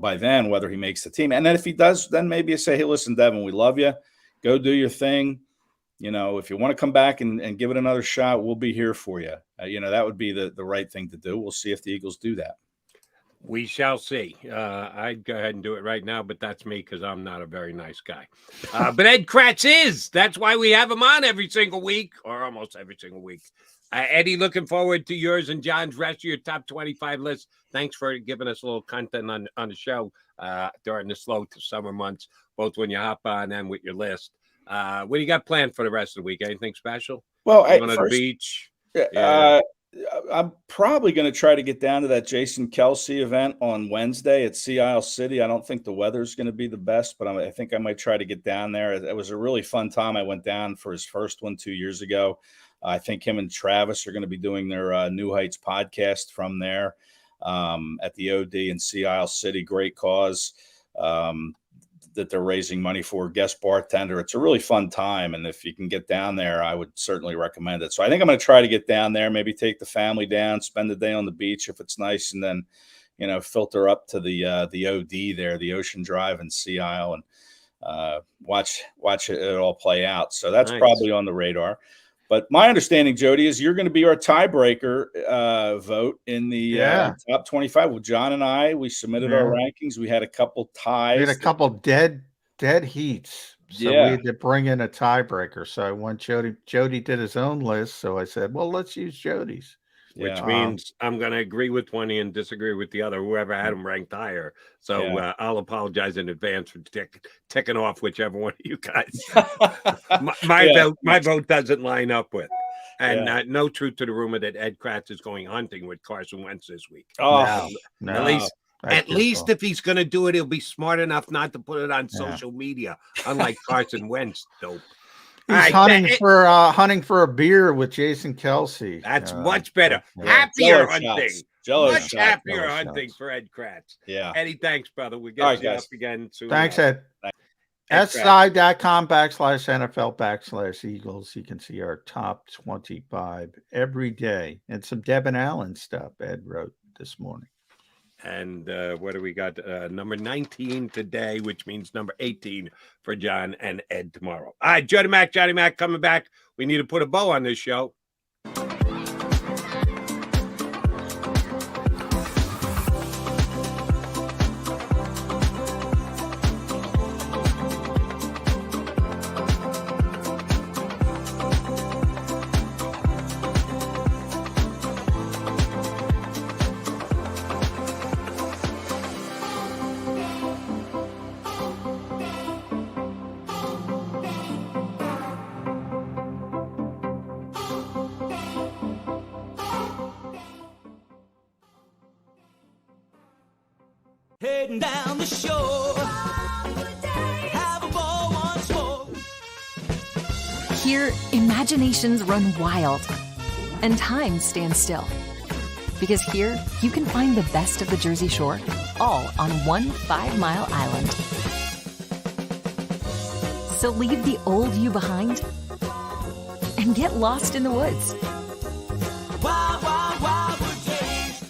by then whether he makes the team. And then if he does, then maybe you say, hey, listen, Devin, we love you. Go do your thing. If you want to come back and give it another shot, we'll be here for you. That would be the right thing to do. We'll see if the Eagles do that. We shall see. I'd go ahead and do it right now, but that's me because I'm not a very nice guy. But Ed Kratz is. That's why we have him on every single week, or almost every single week. Eddie, looking forward to yours and John's rest of your top 25 list. Thanks for giving us a little content on the show during the slow summer months, both when you hop on and with your list. What do you got planned for the rest of the week? Anything special? Well, going to the beach? I'm probably going to try to get down to that Jason Kelsey event on Wednesday at Sea Isle City. I don't think the weather's going to be the best, but I think I might try to get down there. It was a really fun time. I went down for his first one 2 years ago. I think him and Travis are going to be doing their New Heights podcast from there at the OD in Sea Isle City. Great cause that they're raising money for, guest bartender. It's a really fun time. And if you can get down there, I would certainly recommend it. So I think I'm going to try to get down there, maybe take the family down, spend the day on the beach if it's nice, and then, filter up to the OD there, the Ocean Drive in Sea Isle, and watch it all play out. So that's probably on the radar. But my understanding, Jody, is you're going to be our tiebreaker vote in the top 25. Well, John and I, we submitted our rankings. We had a couple ties. We had a couple dead heats. So we had to bring in a tiebreaker. So I went Jody did his own list. So I said, well, let's use Jody's. which means I'm going to agree with 20 and disagree with the other, whoever had them ranked higher. So I'll apologize in advance for ticking off whichever one of you guys. my vote doesn't line up with. And no truth to the rumor that Ed Kratz is going hunting with Carson Wentz this week. No. At least if he's going to do it, he'll be smart enough not to put it on social media, unlike Carson Wentz, dope. He's hunting for a beer with Jason Kelsey. That's much better. Happier hunting. Much happier hunting for Ed Kratz. Yeah. Eddie, thanks, brother. We'll get you up again soon. Thanks, Ed. SI.com/NFL/Eagles. You can see our top 25 every day and some Devin Allen stuff Ed wrote this morning. And what do we got? Number 19 today, which means number 18 for John and Ed tomorrow. All right, Johnny Mac coming back. We need to put a bow on this show. Heading down the shore. Have a ball once more. Here, imaginations run wild and time stands still. Because here, you can find the best of the Jersey Shore, all on one 5-mile island. So leave the old you behind and get lost in the woods. Wild, wild, wild wood days.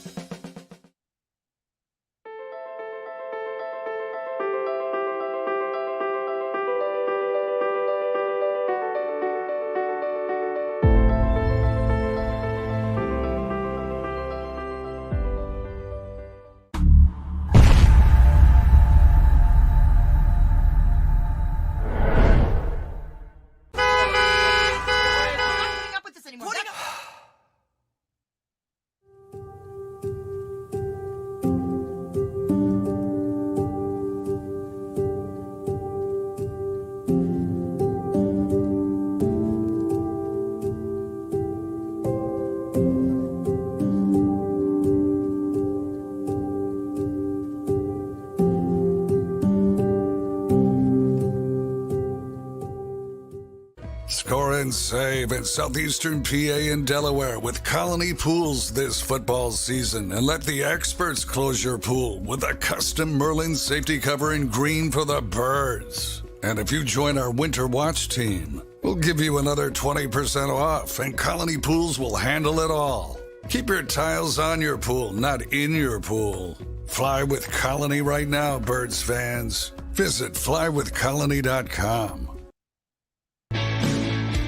Score and save at Southeastern PA and Delaware with Colony Pools this football season, and let the experts close your pool with a custom Merlin safety cover in green for the birds. And if you join our Winter Watch team, we'll give you another 20% off, and Colony Pools will handle it all. Keep your tiles on your pool, not in your pool. Fly with Colony right now, Birds fans. Visit flywithcolony.com.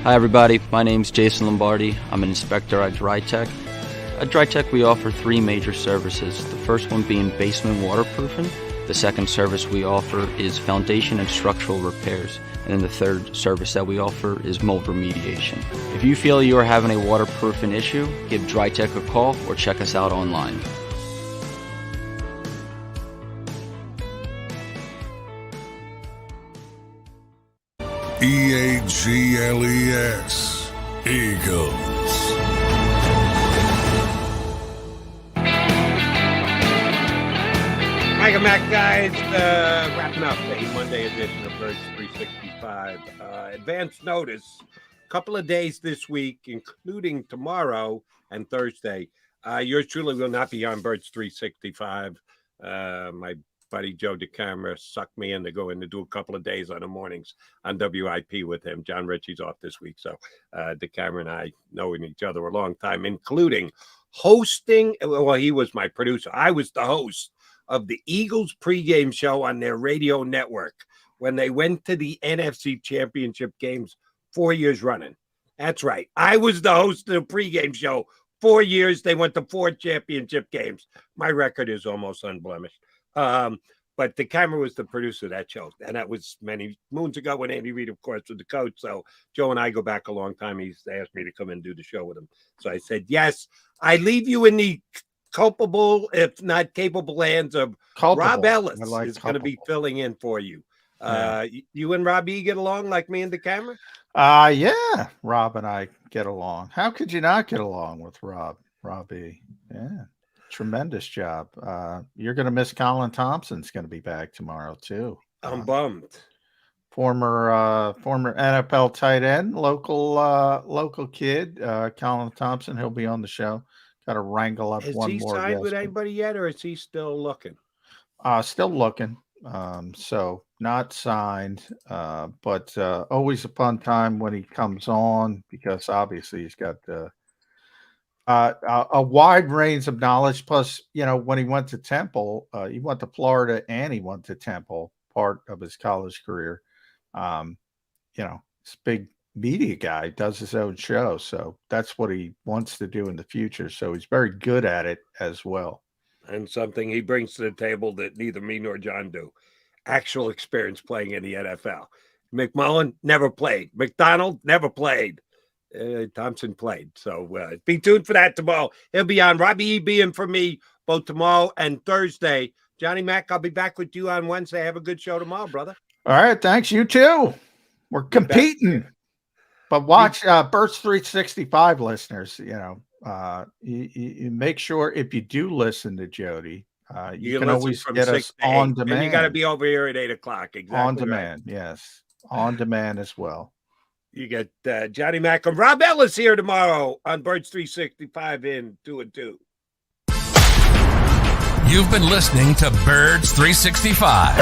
Hi everybody, my name's Jason Lombardi. I'm an inspector at DryTech. At DryTech we offer 3 major services, the first one being basement waterproofing, the second service we offer is foundation and structural repairs, and then the third service that we offer is mold remediation. If you feel you are having a waterproofing issue, give DryTech a call or check us out online. EAGLES, Eagles. Welcome back, guys. Wrapping up a Monday edition of Birds 365. Advance notice, a couple of days this week, including tomorrow and Thursday. Yours truly will not be on Birds 365. My buddy Joe DeCamera sucked me in to go in to do a couple of days on the mornings on WIP with him. John Ritchie's off this week, so DeCamera and I knowing each other a long time, including hosting. Well, he was my producer. I was the host of the Eagles pregame show on their radio network when they went to the NFC Championship games 4 years running. That's right. I was the host of the pregame show 4 years. They went to 4 championship games. My record is almost unblemished. But the camera was the producer of that show. And that was many moons ago when Andy Reid, of course, was the coach. So Joe and I go back a long time. He's asked me to come and do the show with him. So I said, yes, I leave you in the culpable, if not capable, hands of Rob Ellis. Is going to be filling in for you. You and Robbie get along like me and the camera? Yeah, Rob and I get along. How could you not get along with Robbie? Yeah, tremendous job. You're going to miss Colin Thompson's going to be back tomorrow too. I'm bummed. Former NFL tight end, local kid, Colin Thompson. He'll be on the show. Got to wrangle up one more. Is he signed with anybody yet, or is he still looking? Still looking. So not signed, but always a fun time when he comes on, because obviously he's got a wide range of knowledge. Plus, when he went to Temple, he went to Florida and he went to Temple, part of his college career. He's a big media guy, does his own show. So that's what he wants to do in the future. So he's very good at it as well. And something he brings to the table that neither me nor John do. Actual experience playing in the NFL. McMullen never played. McDonald never played. Thompson played. So be tuned for that tomorrow. He'll be on. Robbie E. being for me both tomorrow and Thursday. Johnny Mac, I'll be back with you on Wednesday. Have a good show tomorrow, brother. All right. Thanks. You too. We're competing. But watch Birds 365 listeners, you make sure if you do listen to Jody, you can always get us on demand. And you got to be over here at 8:00. Exactly. On demand, right. Yes. On demand as well. You get Johnny Mac and Rob Ellis here tomorrow on Birds 365 in 2 and 2. You've been listening to Birds 365,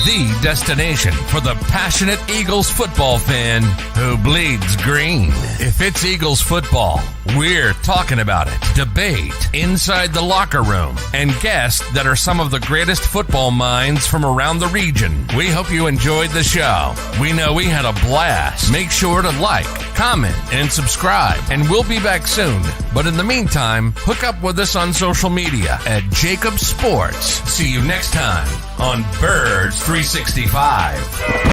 the destination for the passionate Eagles football fan who bleeds green. If it's Eagles football, we're talking about it. Debate, inside the locker room, and guests that are some of the greatest football minds from around the region. We hope you enjoyed the show. We know we had a blast. Make sure to like, comment, and subscribe, and we'll be back soon. But in the meantime, hook up with us on social media at JAKIB Sports. See you next time on Birds 365.